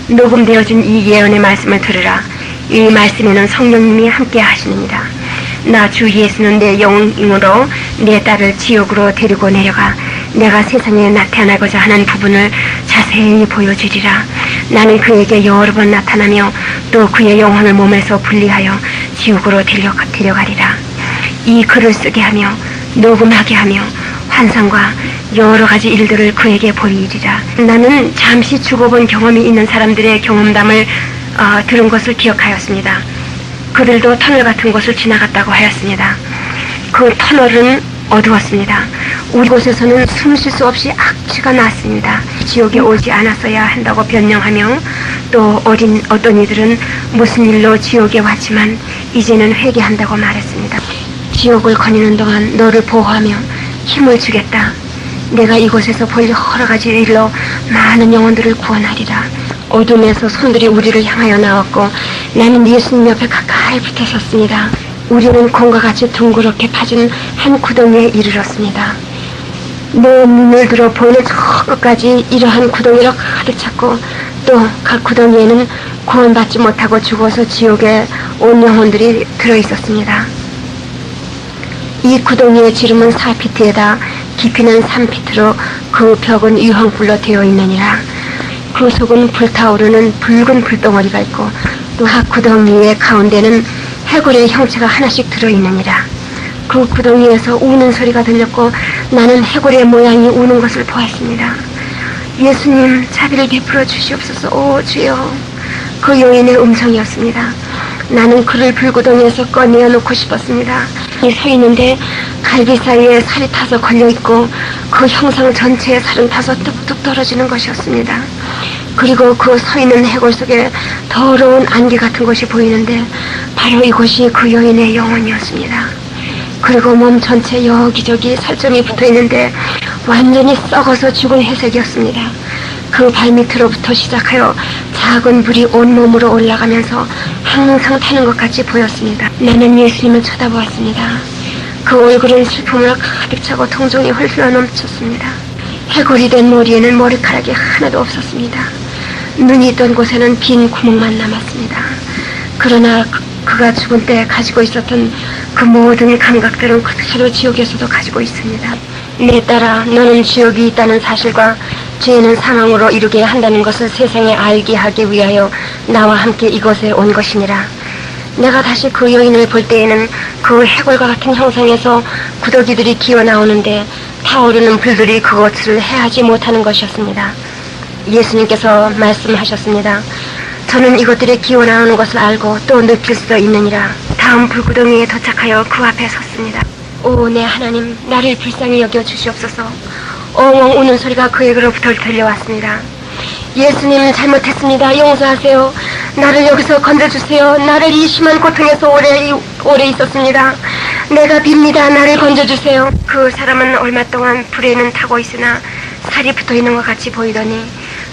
녹음되어진 이 예언의 말씀을 들으라. 이 말씀에는 성령님이 함께 하시느니라. 나 주 예수는 내 영으로 내 딸을 지옥으로 데리고 내려가 내가 세상에 나타나고자 하는 부분을 자세히 보여주리라. 나는 그에게 여러 번 나타나며 또 그의 영혼을 몸에서 분리하여 지옥으로 데려가리라. 이 글을 쓰게 하며 녹음하게 하며 환상과 여러 가지 일들을 그에게 보이리라. 나는 잠시 죽어본 경험이 있는 사람들의 경험담을 들은 것을 기억하였습니다. 그들도 터널 같은 곳을 지나갔다고 하였습니다. 그 터널은 어두웠습니다. 우리 곳에서는 숨 쉴 수 없이 악취가 났습니다. 지옥에 오지 않았어야 한다고 변명하며 또 어떤 이들은 무슨 일로 지옥에 왔지만 이제는 회개한다고 말했습니다. 지옥을 거니는 동안 너를 보호하며 힘을 주겠다. 내가 이곳에서 볼 여러 가지 일로 많은 영혼들을 구원하리라. 어둠에서 손들이 우리를 향하여 나왔고 나는 예수님 옆에 가까이 붙어 섰습니다. 우리는 곰과 같이 둥그렇게 파진 한 구덩이에 이르렀습니다. 내 눈을 들어 보이는 저 끝까지 이러한 구덩이로 가득 찼고 또 각 구덩이에는 구원받지 못하고 죽어서 지옥에 온 영혼들이 들어있었습니다. 이 구덩이의 지름은 4피트에다 깊이는 3피트로 그 벽은 유황불로 되어 있느니라. 그 속은 불타오르는 붉은 불덩어리가 있고 또 각 구덩이의 가운데는 해골의 형체가 하나씩 들어있느니라. 그 구덩이에서 우는 소리가 들렸고 나는 해골의 모양이 우는 것을 보았습니다. 예수님, 자비를 베풀어 주시옵소서. 오 주여. 그 여인의 음성이었습니다. 나는 그를 불구덩이에서 꺼내어 놓고 싶었습니다. 서 있는데 갈비 사이에 살이 타서 걸려있고 그 형상 전체에 살은 타서 뚝뚝 떨어지는 것이었습니다. 그리고 그 서 있는 해골 속에 더러운 안개 같은 것이 보이는데 바로 이곳이 그 여인의 영혼이었습니다. 그리고 몸 전체 여기저기 살점이 붙어있는데 완전히 썩어서 죽은 회색이었습니다. 그 발밑으로부터 시작하여 작은 불이 온몸으로 올라가면서 항상 타는 것 같이 보였습니다. 나는 예수님을 쳐다보았습니다. 그 얼굴은 슬픔으로 가득 차고 통증이 흘러 넘쳤습니다. 해골이 된 머리에는 머리카락이 하나도 없었습니다. 눈이 있던 곳에는 빈 구멍만 남았습니다. 그러나 그가 죽은 때 가지고 있었던 그 모든 감각들은 그대로 지옥에서도 가지고 있습니다. 내 딸아, 너는 지옥이 있다는 사실과 죄는 사망으로 이르게 한다는 것을 세상에 알게 하기 위하여 나와 함께 이곳에 온 것이니라. 내가 다시 그 여인을 볼 때에는 그 해골과 같은 형상에서 구더기들이 기어나오는데 타오르는 불들이 그것을 해하지 못하는 것이었습니다. 예수님께서 말씀하셨습니다. 저는 이것들이 기어나오는 것을 알고 또 느낄 수 있느니라. 다음 불구덩이에 도착하여 그 앞에 섰습니다. 오, 내 하나님, 나를 불쌍히 여겨 주시옵소서. 엉엉 우는 소리가 그에게로부터 들려왔습니다. 예수님, 잘못했습니다. 용서하세요. 나를 여기서 건져주세요. 나를 이 심한 고통에서 오래 있었습니다. 내가 빕니다. 나를 건져주세요. 그 사람은 얼마 동안 불에는 타고 있으나 살이 붙어있는 것 같이 보이더니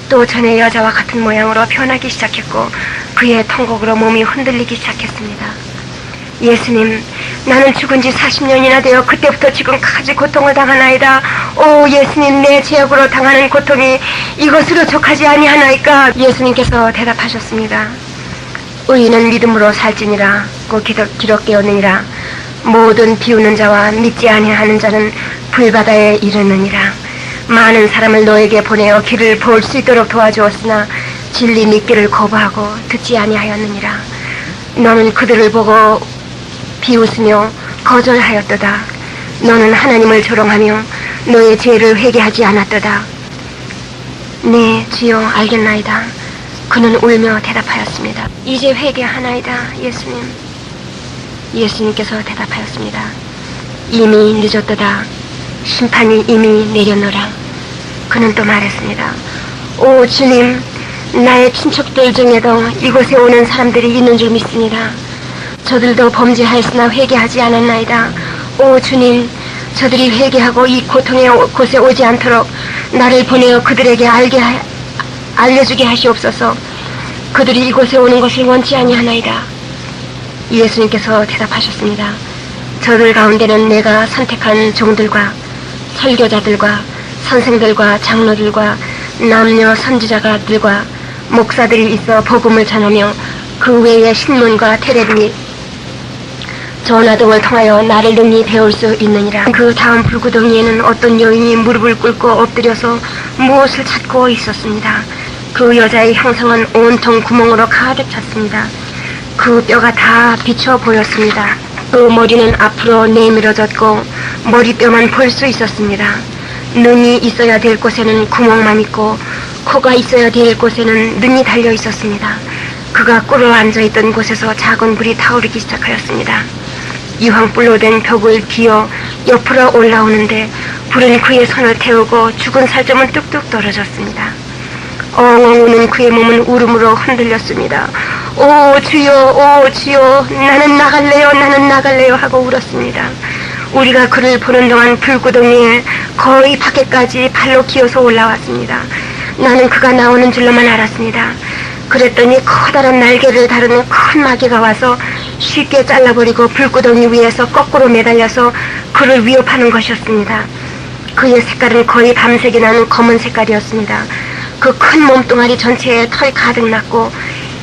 또 전에 여자와 같은 모양으로 변하기 시작했고 그의 통곡으로 몸이 흔들리기 시작했습니다. 예수님, 나는 죽은 지 40년이나 되어 그때부터 지금까지 고통을 당하나이다. 오 예수님, 내 죄악으로 당하는 고통이 이것으로 족하지 아니하나이까? 예수님께서 대답하셨습니다. 의인은 믿음으로 살지니라 고 기록되었느니라. 모든 비우는 자와 믿지 아니하는 자는 불바다에 이르느니라. 많은 사람을 너에게 보내어 길을 볼 수 있도록 도와주었으나 진리 믿기를 거부하고 듣지 아니하였느니라. 너는 그들을 보고 비웃으며 거절하였도다. 너는 하나님을 조롱하며 너의 죄를 회개하지 않았도다. 네, 주여 알겠나이다. 그는 울며 대답하였습니다. 이제 회개하나이다, 예수님. 예수님께서 대답하였습니다. 이미 늦었도다. 심판이 이미 내렸노라. 그는 또 말했습니다. 오 주님, 나의 친척들 중에도 이곳에 오는 사람들이 있는 줄 믿습니다. 저들도 범죄하였으나 회개하지 않았나이다. 오 주님, 저들이 회개하고 이 고통의 곳에 오지 않도록 나를 보내어 그들에게 알려주게 하시옵소서. 그들이 이곳에 오는 것을 원치 아니하나이다. 예수님께서 대답하셨습니다. 저들 가운데는 내가 선택한 종들과 설교자들과 선생들과 장로들과 남녀 선지자들과 목사들이 있어 복음을 전하며 그 외에 신문과 텔레비 전화 등을 통하여 나를 능히 배울 수 있느니라. 그 다음 불구덩이에는 어떤 여인이 무릎을 꿇고 엎드려서 무엇을 찾고 있었습니다. 그 여자의 형상은 온통 구멍으로 가득 찼습니다. 그 뼈가 다 비쳐 보였습니다. 그 머리는 앞으로 내밀어졌고 머리뼈만 볼 수 있었습니다. 눈이 있어야 될 곳에는 구멍만 있고 코가 있어야 될 곳에는 눈이 달려 있었습니다. 그가 꿇어 앉아있던 곳에서 작은 불이 타오르기 시작하였습니다. 유황불로 된 벽을 기어 옆으로 올라오는데 불은 그의 손을 태우고 죽은 살점은 뚝뚝 떨어졌습니다. 엉엉 우는 그의 몸은 울음으로 흔들렸습니다. 오 주여, 오 주여, 나는 나갈래요, 나는 나갈래요 하고 울었습니다. 우리가 그를 보는 동안 불구덩이에 거의 밖에까지 발로 기어서 올라왔습니다. 나는 그가 나오는 줄로만 알았습니다. 그랬더니 커다란 날개를 다루는 큰 마귀가 와서 쉽게 잘라버리고 불구덩이 위에서 거꾸로 매달려서 그를 위협하는 것이었습니다. 그의 색깔은 거의 밤색이 나는 검은 색깔이었습니다. 그 큰 몸뚱아리 전체에 털이 가득 났고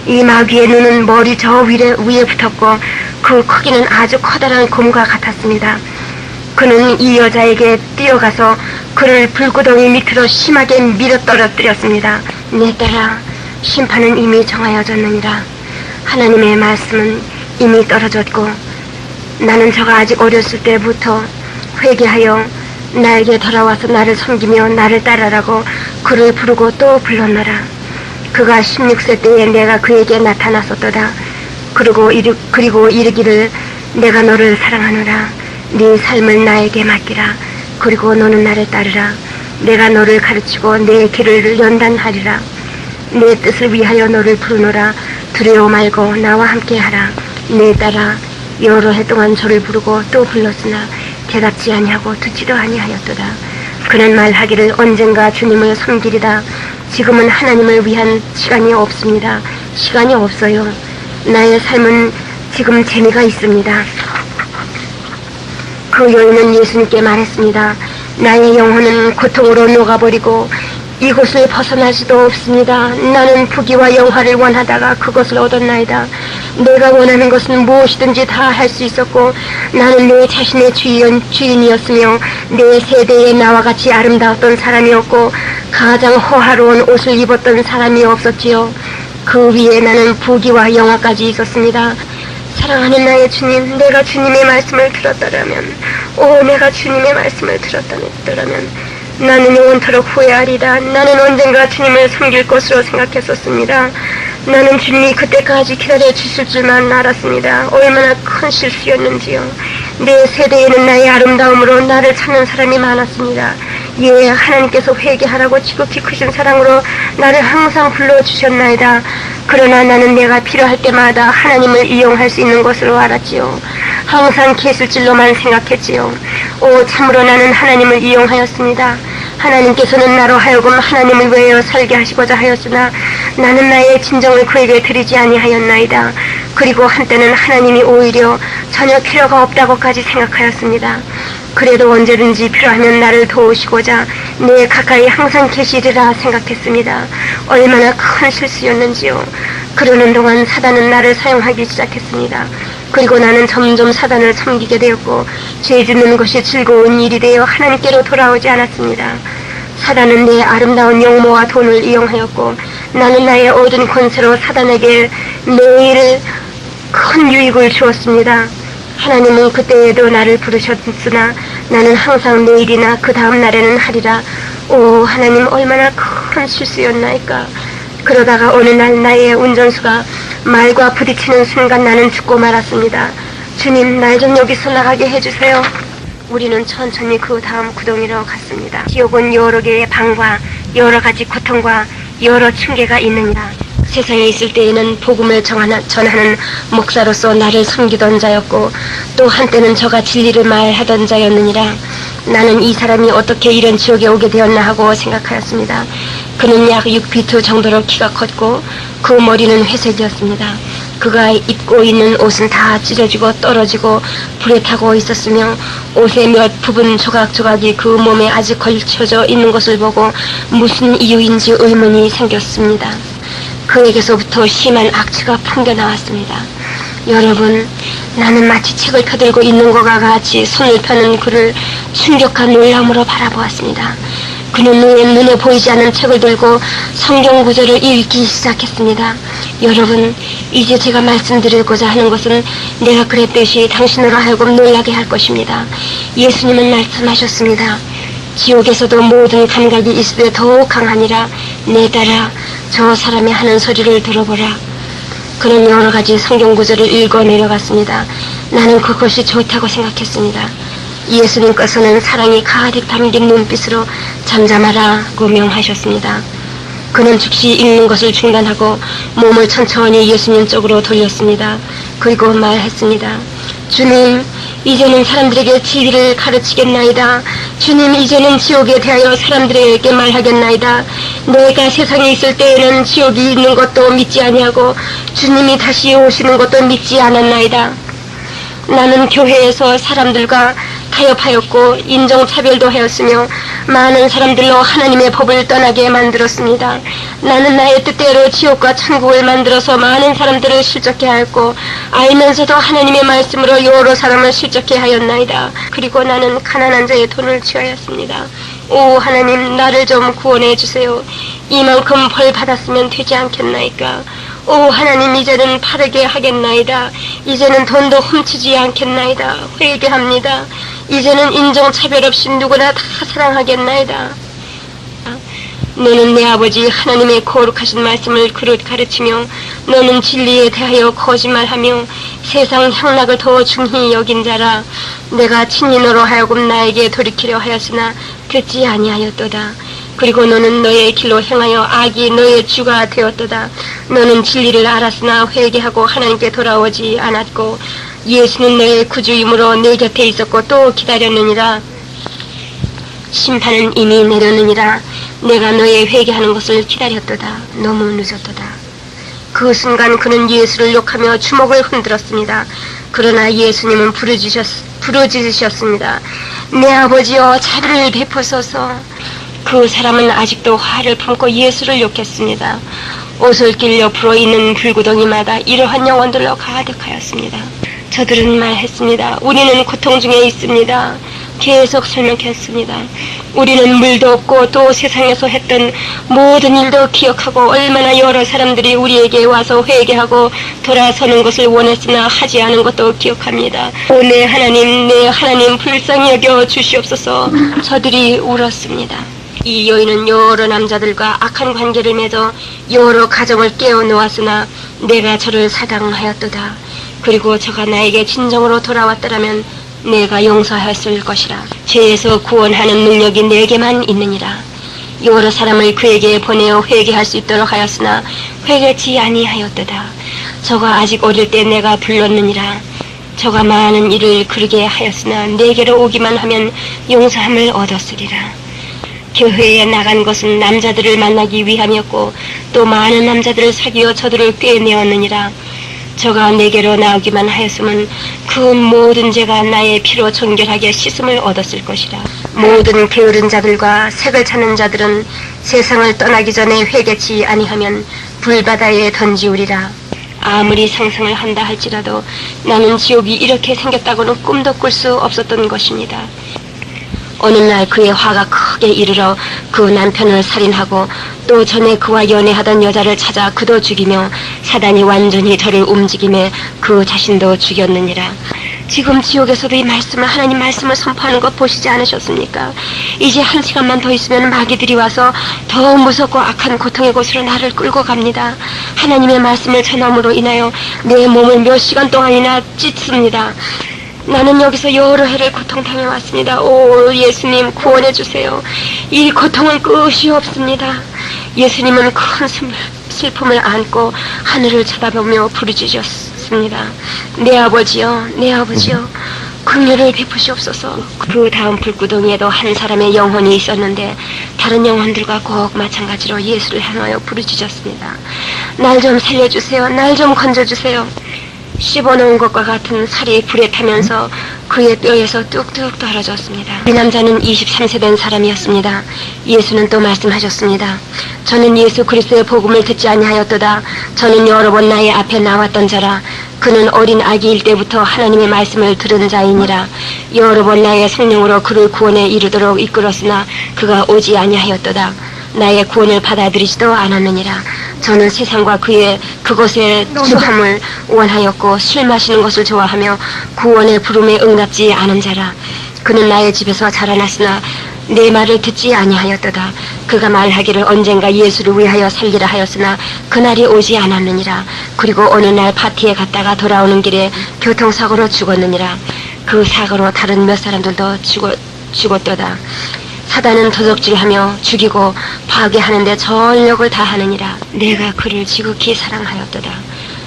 이 마귀의 눈은 머리 저 위에 붙었고 그 크기는 아주 커다란 곰과 같았습니다. 그는 이 여자에게 뛰어가서 그를 불구덩이 밑으로 심하게 밀어 떨어뜨렸습니다. 내 딸아, 심판은 이미 정하여졌느니라. 하나님의 말씀은 이미 떨어졌고 나는 저가 아직 어렸을 때부터 회개하여 나에게 돌아와서 나를 섬기며 나를 따르라고 그를 부르고 또 불렀노라. 그가 16세 때에 내가 그에게 나타났었도다. 그리고 이르기를 내가 너를 사랑하노라. 네 삶을 나에게 맡기라. 그리고 너는 나를 따르라. 내가 너를 가르치고 내 길을 연단하리라. 내 뜻을 위하여 너를 부르노라. 두려워 말고 나와 함께하라. 내 딸아, 여러 해 동안 저를 부르고 또 불렀으나 대답지 아니하고 듣지도 아니하였도다. 그는 말하기를 언젠가 주님을 섬기리다. 지금은 하나님을 위한 시간이 없습니다. 시간이 없어요. 나의 삶은 지금 재미가 있습니다. 그 여인은 예수님께 말했습니다. 나의 영혼은 고통으로 녹아버리고 이곳을 벗어나지도 없습니다. 나는 부귀와 영화를 원하다가 그것을 얻었나이다. 내가 원하는 것은 무엇이든지 다 할 수 있었고 나는 내 자신의 주인이었으며 내 세대에 나와 같이 아름다웠던 사람이었고 가장 호화로운 옷을 입었던 사람이 없었지요. 그 위에 나는 부귀와 영화까지 있었습니다. 사랑하는 나의 주님, 내가 주님의 말씀을 들었더라면, 내가 주님의 말씀을 들었더라면 나는 영원토록 후회하리다. 나는 언젠가 주님을 섬길 것으로 생각했었습니다. 나는 주님이 그때까지 기다려 주실 줄만 알았습니다. 얼마나 큰 실수였는지요. 내 세대에는 나의 아름다움으로 나를 찾는 사람이 많았습니다. 예, 하나님께서 회개하라고 지극히 크신 사랑으로 나를 항상 불러주셨나이다. 그러나 나는 내가 필요할 때마다 하나님을 이용할 수 있는 것으로 알았지요. 항상 계실질로만 생각했지요. 참으로 나는 하나님을 이용하였습니다. 하나님께서는 나로 하여금 하나님을 위하여 살게 하시고자 하였으나 나는 나의 진정을 그에게 드리지 아니하였나이다. 그리고 한때는 하나님이 오히려 전혀 필요가 없다고까지 생각하였습니다. 그래도 언제든지 필요하면 나를 도우시고자 내 가까이 항상 계시리라 생각했습니다. 얼마나 큰 실수였는지요. 그러는 동안 사단은 나를 사용하기 시작했습니다. 그리고 나는 점점 사단을 섬기게 되었고 죄 짓는 것이 즐거운 일이 되어 하나님께로 돌아오지 않았습니다. 사단은 내 아름다운 용모와 돈을 이용하였고 나는 나의 얻은 권세로 사단에게 매일 큰 유익을 주었습니다. 하나님은 그때에도 나를 부르셨으나 나는 항상 내일이나 그 다음 날에는 하리라. 오 하나님, 얼마나 큰 실수였나이까. 그러다가 어느 날 나의 운전수가 말과 부딪히는 순간 나는 죽고 말았습니다. 주님, 날 좀 여기서 나가게 해주세요. 우리는 천천히 그 다음 구덩이로 갔습니다. 지옥은 여러 개의 방과 여러 가지 고통과 여러 층계가 있느니라. 세상에 있을 때에는 복음을 전하는 목사로서 나를 섬기던 자였고 또 한때는 저가 진리를 말하던 자였느니라. 나는 이 사람이 어떻게 이런 지옥에 오게 되었나 하고 생각하였습니다. 그는 약 6피트 정도로 키가 컸고 그 머리는 회색이었습니다. 그가 입고 있는 옷은 다 찢어지고 떨어지고 불에 타고 있었으며 옷의 몇 부분 조각조각이 그 몸에 아직 걸쳐져 있는 것을 보고 무슨 이유인지 의문이 생겼습니다. 그에게서부터 심한 악취가 풍겨나왔습니다. 여러분, 나는 마치 책을 펴들고 있는 것과 같이 손을 펴는 그를 충격과 놀람으로 바라보았습니다. 그는 눈에 보이지 않는 책을 들고 성경 구절을 읽기 시작했습니다. 여러분, 이제 제가 말씀드리고자 하는 것은 내가 그랬듯이 당신으로 하여금 놀라게 할 것입니다. 예수님은 말씀하셨습니다. 지옥에서도 모든 감각이 있으되 더욱 강하니라. 내 딸아, 저 사람이 하는 소리를 들어보라. 그는 여러 가지 성경 구절을 읽어 내려갔습니다. 나는 그것이 좋다고 생각했습니다. 예수님께서는 사랑이 가득 담긴 눈빛으로 잠잠하라고 명하셨습니다. 그는 즉시 읽는 것을 중단하고 몸을 천천히 예수님 쪽으로 돌렸습니다. 그리고 말했습니다. 주님, 이제는 사람들에게 진리를 가르치겠나이다. 주님, 이제는 지옥에 대하여 사람들에게 말하겠나이다. 내가 세상에 있을 때에는 지옥이 있는 것도 믿지 아니하고 주님이 다시 오시는 것도 믿지 않았나이다. 나는 교회에서 사람들과 타협하였고 인종차별도 하였으며 많은 사람들로 하나님의 법을 떠나게 만들었습니다. 나는 나의 뜻대로 지옥과 천국을 만들어서 많은 사람들을 실족해 하였고 알면서도 하나님의 말씀으로 여러 사람을 실족해 하였나이다. 그리고 나는 가난한 자의 돈을 취하였습니다. 오 하나님, 나를 좀 구원해 주세요. 이만큼 벌 받았으면 되지 않겠나이까. 오 하나님, 이제는 바르게 하겠나이다. 이제는 돈도 훔치지 않겠나이다. 회개합니다. 이제는 인종차별 없이 누구나 다 사랑하겠나이다. 너는 내 아버지 하나님의 거룩하신 말씀을 그릇 가르치며 너는 진리에 대하여 거짓말하며 세상 향락을 더 중히 여긴 자라. 내가 친히 너로 하여금 나에게 돌이키려 하였으나 듣지 아니하였도다. 그리고 너는 너의 길로 행하여 악이 너의 주가 되었도다. 너는 진리를 알았으나 회개하고 하나님께 돌아오지 않았고 예수는 너의 구주이므로 내 곁에 있었고 또 기다렸느니라. 심판은 이미 내렸느니라. 내가 너의 회개하는 것을 기다렸도다. 너무 늦었도다. 그 순간 그는 예수를 욕하며 주먹을 흔들었습니다. 그러나 예수님은 부르짖으셨습니다. 내 아버지여, 자비를 베푸소서. 그 사람은 아직도 화를 품고 예수를 욕했습니다. 오솔길 옆으로 있는 불구덩이마다 이러한 영혼들로 가득하였습니다. 저들은 말했습니다. 우리는 고통 중에 있습니다. 계속 설명했습니다. 우리는 물도 없고 또 세상에서 했던 모든 일도 기억하고 얼마나 여러 사람들이 우리에게 와서 회개하고 돌아서는 것을 원했으나 하지 않은 것도 기억합니다. 오, 내 하나님 불쌍히 여겨 주시옵소서. 저들이 울었습니다. 이 여인은 여러 남자들과 악한 관계를 맺어 여러 가정을 깨어놓았으나 내가 저를 사랑하였도다. 그리고 저가 나에게 진정으로 돌아왔더라면 내가 용서했을 것이라. 죄에서 구원하는 능력이 내게만 있느니라. 여러 사람을 그에게 보내어 회개할 수 있도록 하였으나 회개치 아니하였도다. 저가 아직 어릴 때 내가 불렀느니라. 저가 많은 일을 그르게 하였으나 내게로 오기만 하면 용서함을 얻었으리라. 교회에 나간 것은 남자들을 만나기 위함이었고 또 많은 남자들을 사귀어 저들을 꿰매었느니라. 저가 내게로 나오기만 하였으면 그 모든 죄가 나의 피로 정결하게 씻음을 얻었을 것이라. 모든 게으른 자들과 색을 찾는 자들은 세상을 떠나기 전에 회개치 아니하면 불바다에 던지우리라. 아무리 상상을 한다 할지라도 나는 지옥이 이렇게 생겼다고는 꿈도 꿀 수 없었던 것입니다. 어느 날 그의 화가 크게 이르러 그 남편을 살인하고 또 전에 그와 연애하던 여자를 찾아 그도 죽이며 사단이 완전히 저를 움직이며 그 자신도 죽였느니라. 지금 지옥에서도 이 말씀을, 하나님 말씀을 선포하는 것 보시지 않으셨습니까? 이제 1시간만 더 있으면 마귀들이 와서 더 무섭고 악한 고통의 곳으로 나를 끌고 갑니다. 하나님의 말씀을 전함으로 인하여 내 몸을 몇 시간 동안이나 찢습니다. 나는 여기서 여러 해를 고통당해 왔습니다. 오 예수님 구원해 주세요. 이 고통은 끝이 없습니다. 예수님은 큰 슬픔을 안고 하늘을 쳐다보며 부르짖었습니다. 내 아버지여, 내 아버지여, 긍휼을 베푸시옵소서. 그 다음 불구덩이에도 한 사람의 영혼이 있었는데 다른 영혼들과 꼭 마찬가지로 예수를 향하여 부르짖었습니다. 날 좀 살려주세요. 날 좀 건져주세요. 씹어놓은 것과 같은 살이 불에 타면서 그의 뼈에서 뚝뚝 떨어졌습니다. 이 남자는 23세 된 사람이었습니다. 예수는 또 말씀하셨습니다. 저는 예수 그리스도의 복음을 듣지 아니하였도다. 저는 여러 번 나의 앞에 나왔던 자라. 그는 어린 아기일 때부터 하나님의 말씀을 들은 자이니라. 여러 번 나의 성령으로 그를 구원에 이르도록 이끌었으나 그가 오지 아니하였도다. 나의 구원을 받아들이지도 않았느니라. 저는 세상과 그것의 수함을 원하였고 술 마시는 것을 좋아하며 구원의 부름에 응답지 않은 자라. 그는 나의 집에서 자라났으나 내 말을 듣지 아니하였도다. 그가 말하기를 언젠가 예수를 위하여 살리라 하였으나 그날이 오지 않았느니라. 그리고 어느 날 파티에 갔다가 돌아오는 길에 교통사고로 죽었느니라. 그 사고로 다른 몇 사람들도 죽었도다. 사단은 도적질하며 죽이고 파괴하는데 전력을 다하느니라. 내가 그를 지극히 사랑하였도다.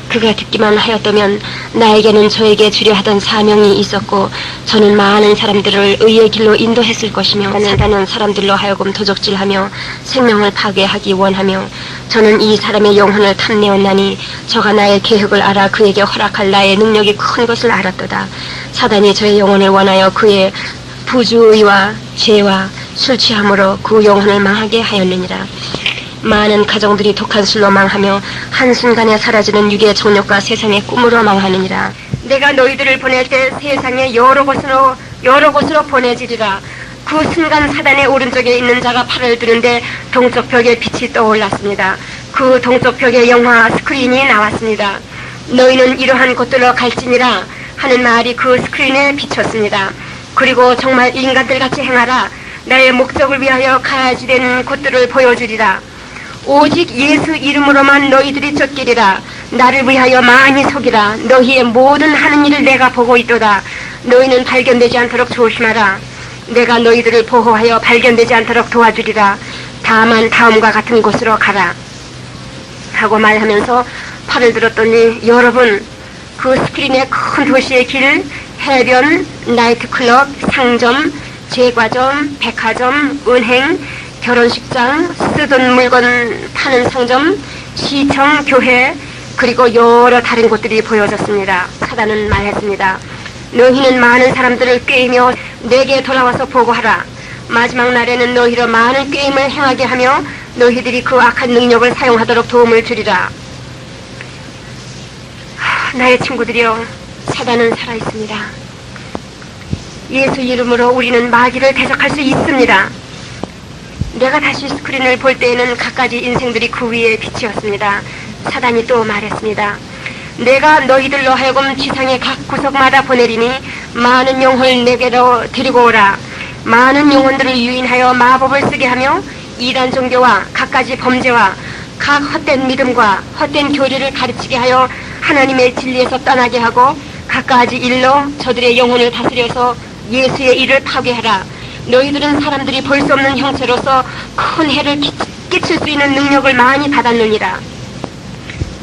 그가 듣기만 하였다면 나에게는 저에게 주려 하던 사명이 있었고 저는 많은 사람들을 의의 길로 인도했을 것이며 사단은 사람들로 하여금 도적질하며 생명을 파괴하기 원하며 저는 이 사람의 영혼을 탐내었나니 저가 나의 계획을 알아 그에게 허락할 나의 능력이 큰 것을 알았도다. 사단이 저의 영혼을 원하여 그의 부주의와 죄와 술 취함으로 그 영혼을 망하게 하였느니라. 많은 가정들이 독한 술로 망하며 한순간에 사라지는 육의 정욕과 세상의 꿈으로 망하느니라. 내가 너희들을 보낼 때 세상의 여러 곳으로 보내지리라. 그 순간 사단의 오른쪽에 있는 자가 팔을 드는데 동쪽 벽에 빛이 떠올랐습니다. 그 동쪽 벽에 영화 스크린이 나왔습니다. 너희는 이러한 곳들로 갈지니라 하는 말이 그 스크린에 비쳤습니다. 그리고 정말 인간들같이 행하라. 나의 목적을 위하여 가야지 되는 곳들을 보여주리라. 오직 예수 이름으로만 너희들이 쫓기리라. 나를 위하여 많이 속이라. 너희의 모든 하는 일을 내가 보고 있도다. 너희는 발견되지 않도록 조심하라. 내가 너희들을 보호하여 발견되지 않도록 도와주리라. 다만 다음과 같은 곳으로 가라 하고 말하면서 팔을 들었더니 여러분, 그 스크린의 큰 도시의 길, 해변, 나이트클럽, 상점, 제과점, 백화점, 은행, 결혼식장, 쓰던 물건 파는 상점, 시청, 교회, 그리고 여러 다른 곳들이 보여졌습니다. 사단은 말했습니다. 너희는 많은 사람들을 꾀이며 내게 돌아와서 보고하라. 마지막 날에는 너희로 많은 꾀임을 행하게 하며 너희들이 그 악한 능력을 사용하도록 도움을 주리라. 나의 친구들이여, 사단은 살아있습니다. 예수 이름으로 우리는 마귀를 대적할 수 있습니다. 내가 다시 스크린을 볼 때에는 갖가지 인생들이 그 위에 빛이었습니다. 사단이 또 말했습니다. 내가 너희들로 하여금 지상의 각 구석마다 보내리니 많은 영혼을 내게로 데리고 오라. 많은 영혼들을 유인하여 마법을 쓰게 하며 이단 종교와 갖가지 범죄와 각 헛된 믿음과 헛된 교리를 가르치게 하여 하나님의 진리에서 떠나게 하고 갖가지 일로 저들의 영혼을 다스려서 예수의 일을 파괴하라. 너희들은 사람들이 볼 수 없는 형체로서 큰 해를 끼칠 수 있는 능력을 많이 받았느니라.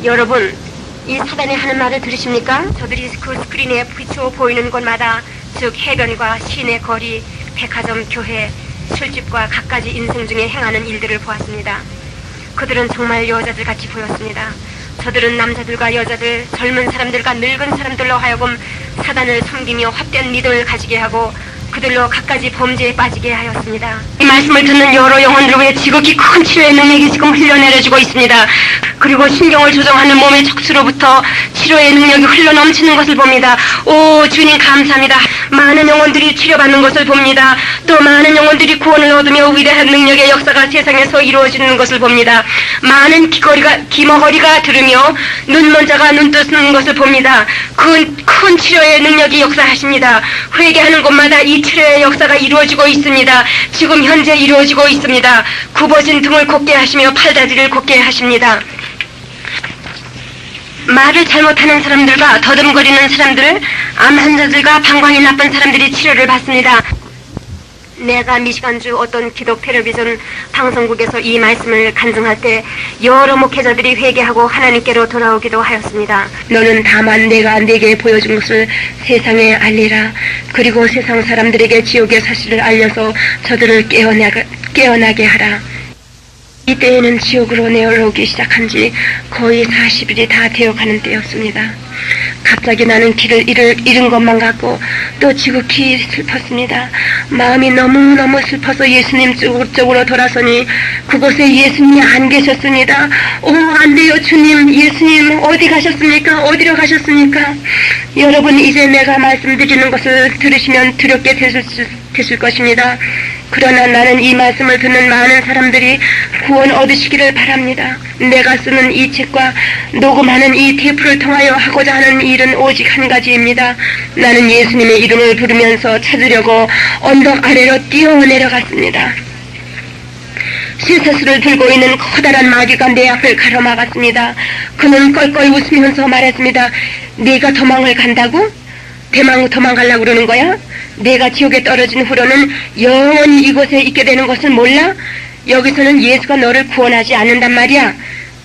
여러분, 이 사단이 하는 말을 들으십니까? 저들이 그 스크린에 비추어 보이는 곳마다, 즉 해변과 시내 거리, 백화점, 교회, 술집과 갖가지 인생 중에 행하는 일들을 보았습니다. 그들은 정말 여자들 같이 보였습니다. 저들은 남자들과 여자들, 젊은 사람들과 늙은 사람들로 하여금 사단을 섬기며 헛된 믿음을 가지게 하고 그들로 갖가지 범죄에 빠지게 하였습니다. 이 말씀을 듣는 여러 영혼들을 위해 지극히 큰 치료의 능력이 지금 흘러내려지고 있습니다. 그리고 신경을 조정하는 몸의 척수로부터 치료의 능력이 흘러넘치는 것을 봅니다. 오 주님 감사합니다. 많은 영혼들이 치료받는 것을 봅니다. 또 많은 영혼들이 구원을 얻으며 위대한 능력의 역사가 세상에서 이루어지는 것을 봅니다. 많은 귀머거리가 들으며 눈먼 자가 눈 뜨는 것을 봅니다. 큰 치료의 능력이 역사하십니다. 회개하는 곳마다 이 치료의 역사가 이루어지고 있습니다. 지금 현재 이루어지고 있습니다. 굽어진 등을 곧게 하시며 팔다리를 곧게 하십니다. 말을 잘못하는 사람들과 더듬거리는 사람들, 암 환자들과 방광이 나쁜 사람들이 치료를 받습니다. 내가 미시간주 어떤 기독 텔레비전 방송국에서 이 말씀을 간증할 때 여러 목회자들이 회개하고 하나님께로 돌아오기도 하였습니다. 너는 다만 내가 네게 보여준 것을 세상에 알리라. 그리고 세상 사람들에게 지옥의 사실을 알려서 저들을 깨어나게 하라. 이때에는 지옥으로 내어오기 시작한 지 거의 40일이 다 되어가는 때였습니다. 갑자기 나는 길을 잃은 것만 같고 또 지극히 슬펐습니다. 마음이 너무너무 슬퍼서 예수님 쪽으로 돌아서니 그곳에 예수님이 안 계셨습니다. 오, 안 돼요 주님. 예수님 어디 가셨습니까? 어디로 가셨습니까? 여러분 이제 내가 말씀드리는 것을 들으시면 두렵게 되실 것입니다. 그러나 나는 이 말씀을 듣는 많은 사람들이 구원 얻으시기를 바랍니다. 내가 쓰는 이 책과 녹음하는 이 테이프를 통하여 하고자 하는 일은 오직 한 가지입니다. 나는 예수님의 이름을 부르면서 찾으려고 언덕 아래로 뛰어내려갔습니다. 쇠사슬을 들고 있는 커다란 마귀가 내 앞을 가로막았습니다. 그는 껄껄 웃으면서 말했습니다. 네가 도망을 간다고? 도망가려고 그러는 거야? 내가 지옥에 떨어진 후로는 영원히 이곳에 있게 되는 것을 몰라? 여기서는 예수가 너를 구원하지 않는단 말이야.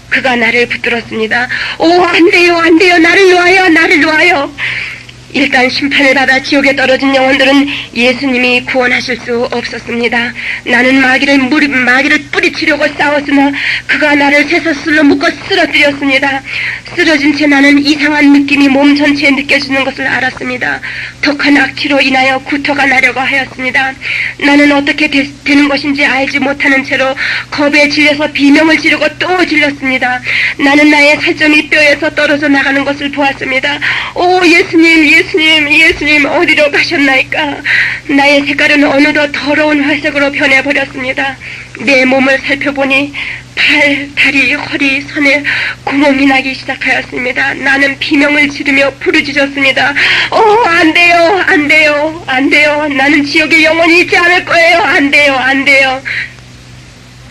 그가 나를 붙들었습니다. 오, 안 돼요. 나를 놓아요. 일단 심판을 받아 지옥에 떨어진 영혼들은 예수님이 구원하실 수 없었습니다. 나는 마귀를 뿌리치려고 싸웠으나 그가 나를 쇠사슬로 묶어 쓰러뜨렸습니다. 쓰러진 채 나는 이상한 느낌이 몸 전체에 느껴지는 것을 알았습니다. 독한 악취로 인하여 구토가 나려고 하였습니다. 나는 어떻게 되는 것인지 알지 못하는 채로 겁에 질려서 비명을 지르고 또 질렀습니다. 나는 나의 살점이 뼈에서 떨어져 나가는 것을 보았습니다. 오 예수님 어디로 가셨나이까? 나의 색깔은 어느덧 더러운 회색으로 변해버렸습니다. 내 몸을 살펴보니 팔, 다리, 허리, 손에 구멍이 나기 시작하였습니다. 나는 비명을 지르며 부르짖었습니다. 안 돼요. 나는 지옥에 영원히 있지 않을 거예요. 안 돼요.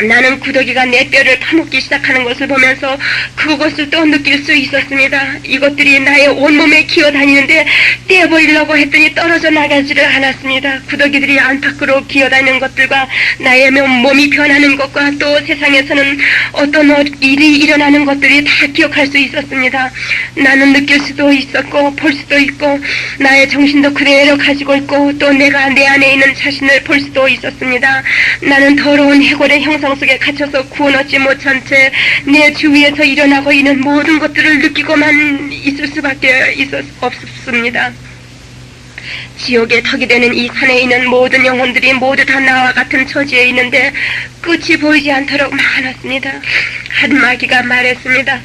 나는 구더기가 내 뼈를 파먹기 시작하는 것을 보면서 그것을 또 느낄 수 있었습니다. 이것들이 나의 온몸에 기어다니는데 떼어버리려고 했더니 떨어져 나가지를 않았습니다. 구더기들이 안팎으로 기어다니는 것들과 나의 몸이 변하는 것과 또 세상에서는 어떤 일이 일어나는 것들이 다 기억할 수 있었습니다. 나는 느낄 수도 있었고 볼 수도 있고 나의 정신도 그대로 가지고 있고 또 내가 내 안에 있는 자신을 볼 수도 있었습니다. 나는 더러운 해골의 형상 속에 갇혀서 구원 얻지 못한 채 내 주위에서 일어나고 있는 모든 것들을 느끼고만 있을 수밖에 없습니다. 지옥의 턱이 되는 이 산에 있는 모든 영혼들이 모두 다 나와 같은 처지에 있는데 끝이 보이지 않도록 많았습니다. 한 마귀가 말했습니다.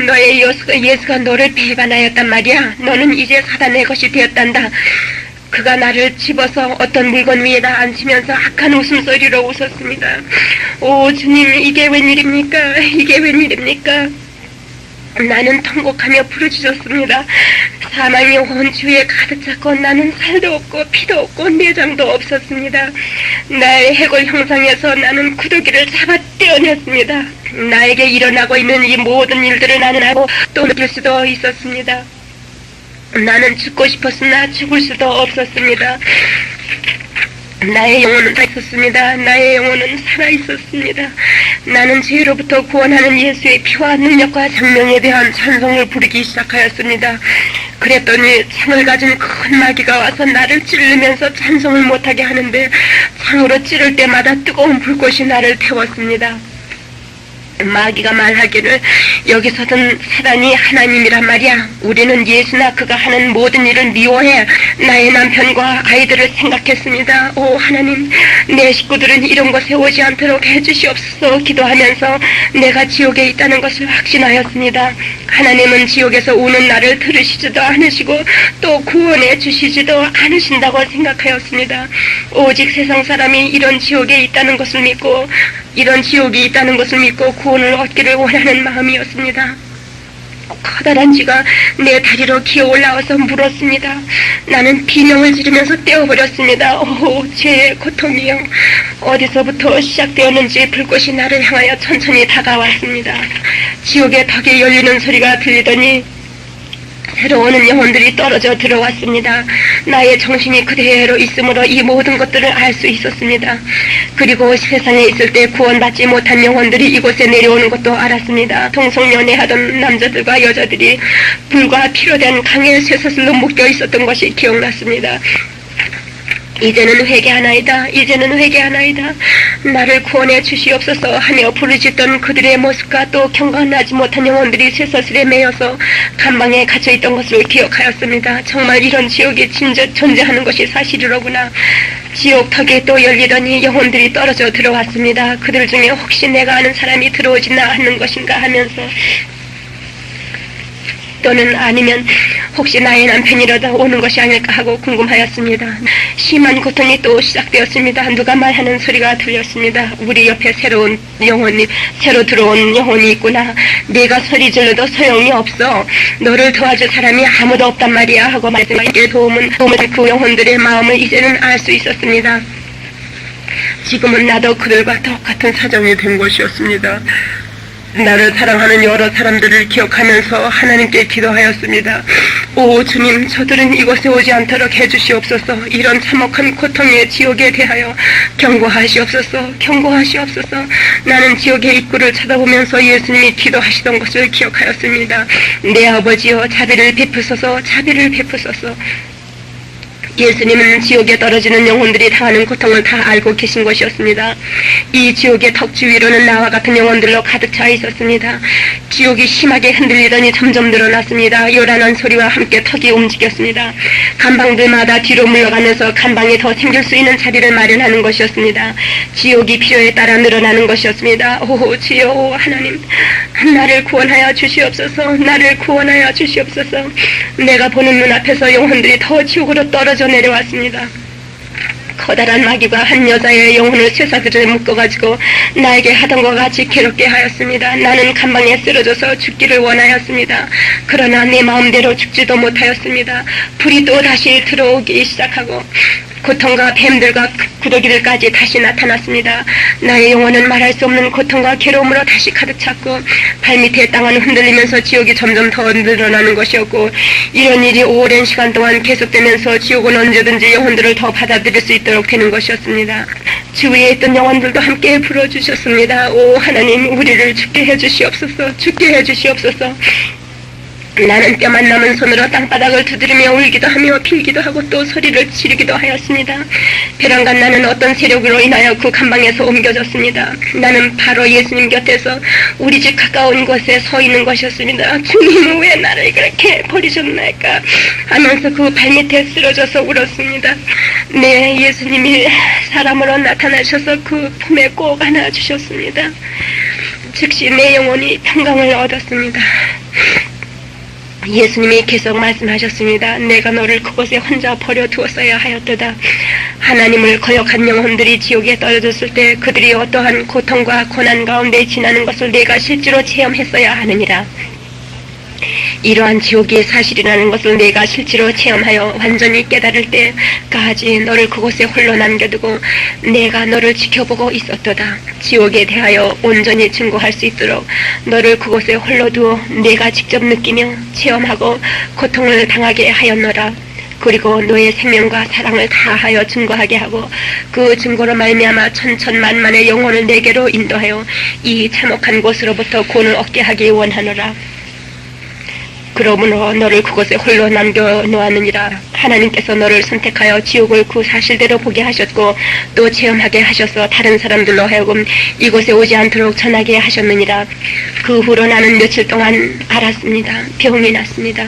너의 예수가 너를 배반하였단 말이야. 너는 이제 사단의 것이 되었단다. 그가 나를 집어서 어떤 물건 위에다 앉히면서 악한 웃음소리로 웃었습니다. 오 주님 이게 웬일입니까? 나는 통곡하며 부르짖었습니다. 사망이 온 주위에 가득 찼고 나는 살도 없고 피도 없고 내장도 없었습니다. 나의 해골 형상에서 나는 구더기를 잡아 떼어냈습니다. 나에게 일어나고 있는 이 모든 일들을 나는 알고 또 느낄 수도 있었습니다. 나는 죽고 싶었으나 죽을 수도 없었습니다. 나의 영혼은 살아있었습니다. 나의 영혼은 살아있었습니다. 나는 죄로부터 구원하는 예수의 피와 능력과 생명에 대한 찬송을 부르기 시작하였습니다. 그랬더니 창을 가진 큰 마귀가 와서 나를 찌르면서 찬송을 못하게 하는데 창으로 찌를 때마다 뜨거운 불꽃이 나를 태웠습니다. 마귀가 말하기를 여기서든 사단이 하나님이란 말이야. 우리는 예수나 그가 하는 모든 일을 미워해. 나의 남편과 아이들을 생각했습니다. 오 하나님, 내 식구들은 이런 곳에 오지 않도록 해주시옵소서 기도하면서 내가 지옥에 있다는 것을 확신하였습니다. 하나님은 지옥에서 우는 나를 들으시지도 않으시고 또 구원해 주시지도 않으신다고 생각하였습니다. 오직 세상 사람이 이런 지옥에 있다는 것을 믿고 이런 지옥이 있다는 것을 믿고 구원을 얻기를 원하는 마음이었습니다. 커다란 쥐가 내 다리로 기어 올라와서 물었습니다. 나는 비명을 지르면서 떼어버렸습니다. 오, 죄의 고통이요. 어디서부터 시작되었는지 불꽃이 나를 향하여 천천히 다가왔습니다. 지옥의 턱이 열리는 소리가 들리더니 새로 오는 영혼들이 떨어져 들어왔습니다. 나의 정신이 그대로 있으므로 이 모든 것들을 알 수 있었습니다. 그리고 세상에 있을 때 구원받지 못한 영혼들이 이곳에 내려오는 것도 알았습니다. 동성연애하던 남자들과 여자들이 불과 피로 된 강의 쇠사슬로 묶여 있었던 것이 기억났습니다. 이제는 회개하나이다. 이제는 회개하나이다. 나를 구원해 주시옵소서 하며 부르짖던 그들의 모습과 또 경건하지 못한 영혼들이 쇠사슬에 매여서 감방에 갇혀있던 것을 기억하였습니다. 정말 이런 지옥이 존재하는 것이 사실이로구나. 지옥 턱이 또 열리더니 영혼들이 떨어져 들어왔습니다. 그들 중에 혹시 내가 아는 사람이 들어오지나 않는 것인가 하면서 또는 아니면 혹시 나의 남편이라도 오는 것이 아닐까 하고 궁금하였습니다. 심한 고통이 또 시작되었습니다. 누가 말하는 소리가 들렸습니다. 우리 옆에 새로 들어온 영혼이 있구나. 내가 소리 질러도 소용이 없어. 너를 도와줄 사람이 아무도 없단 말이야 하고 말씀하기에 도움을 그 영혼들의 마음을 이제는 알 수 있었습니다. 지금은 나도 그들과 똑같은 사정이 된 것이었습니다. 나를 사랑하는 여러 사람들을 기억하면서 하나님께 기도하였습니다. 오 주님, 저들은 이곳에 오지 않도록 해주시옵소서. 이런 참혹한 고통의 지옥에 대하여 경고하시옵소서. 경고하시옵소서. 나는 지옥의 입구를 쳐다보면서 예수님이 기도하시던 것을 기억하였습니다. 내 아버지여, 자비를 베푸소서. 자비를 베푸소서. 예수님은 지옥에 떨어지는 영혼들이 당하는 고통을 다 알고 계신 것이었습니다. 이 지옥의 턱 주위로는 나와 같은 영혼들로 가득 차 있었습니다. 지옥이 심하게 흔들리더니 점점 늘어났습니다. 요란한 소리와 함께 턱이 움직였습니다. 감방들마다 뒤로 물러가면서 감방에 더 생길 수 있는 자리를 마련하는 것이었습니다. 지옥이 필요에 따라 늘어나는 것이었습니다. 오 주여, 오 하나님, 나를 구원하여 주시옵소서. 나를 구원하여 주시옵소서. 내가 보는 눈앞에서 영혼들이 더 지옥으로 떨어져 내려왔습니다. 커다란 마귀가 한 여자의 영혼을 쇠사슬에 묶어가지고 나에게 하던 것 같이 괴롭게 하였습니다. 나는 감방에 쓰러져서 죽기를 원하였습니다. 그러나 내 마음대로 죽지도 못하였습니다. 불이 또 다시 들어오기 시작하고 고통과 뱀들과 구더기들까지 다시 나타났습니다. 나의 영혼은 말할 수 없는 고통과 괴로움으로 다시 가득 찼고 발밑의 땅은 흔들리면서 지옥이 점점 더 늘어나는 것이었고, 이런 일이 오랜 시간 동안 계속되면서 지옥은 언제든지 영혼들을 더 받아들일 수 있도록 되는 것이었습니다. 주위에 있던 영혼들도 함께 불어주셨습니다. 오 하나님, 우리를 죽게 해주시옵소서. 죽게 해주시옵소서. 나는 뼈만 남은 손으로 땅바닥을 두드리며 울기도 하며 빌기도 하고 또 소리를 지르기도 하였습니다. 벼랑간 나는 어떤 세력으로 인하여 그 감방에서 옮겨졌습니다. 나는 바로 예수님 곁에서 우리 집 가까운 곳에 서 있는 것이었습니다. 주님은 왜 나를 그렇게 버리셨나이까 하면서 그 발밑에 쓰러져서 울었습니다. 네, 예수님이 사람으로 나타나셔서 그 품에 꼭 안아주셨습니다. 즉시 내 영혼이 평강을 얻었습니다. 예수님이 계속 말씀하셨습니다. 내가 너를 그곳에 혼자 버려두었어야 하였도다. 하나님을 거역한 영혼들이 지옥에 떨어졌을 때 그들이 어떠한 고통과 고난 가운데 지나는 것을 내가 실제로 체험했어야 하느니라. 이러한 지옥이 사실이라는 것을 내가 실제로 체험하여 완전히 깨달을 때까지 너를 그곳에 홀로 남겨두고 내가 너를 지켜보고 있었도다. 지옥에 대하여 온전히 증거할 수 있도록 너를 그곳에 홀로 두어 내가 직접 느끼며 체험하고 고통을 당하게 하였노라. 그리고 너의 생명과 사랑을 다하여 증거하게 하고 그 증거로 말미암아 천천만만의 영혼을 내게로 인도하여 이 참혹한 곳으로부터 구원을 얻게 하기 원하노라. 그러므로 너를 그곳에 홀로 남겨 놓았느니라. 하나님께서 너를 선택하여 지옥을 그 사실대로 보게 하셨고 또 체험하게 하셔서 다른 사람들로 하여금 이곳에 오지 않도록 전하게 하셨느니라. 그 후로 나는 며칠 동안 알았습니다. 병이 났습니다.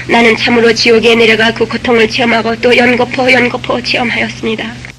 나는 참으로 지옥에 내려가 그 고통을 체험하고 또 연거푸 체험하였습니다.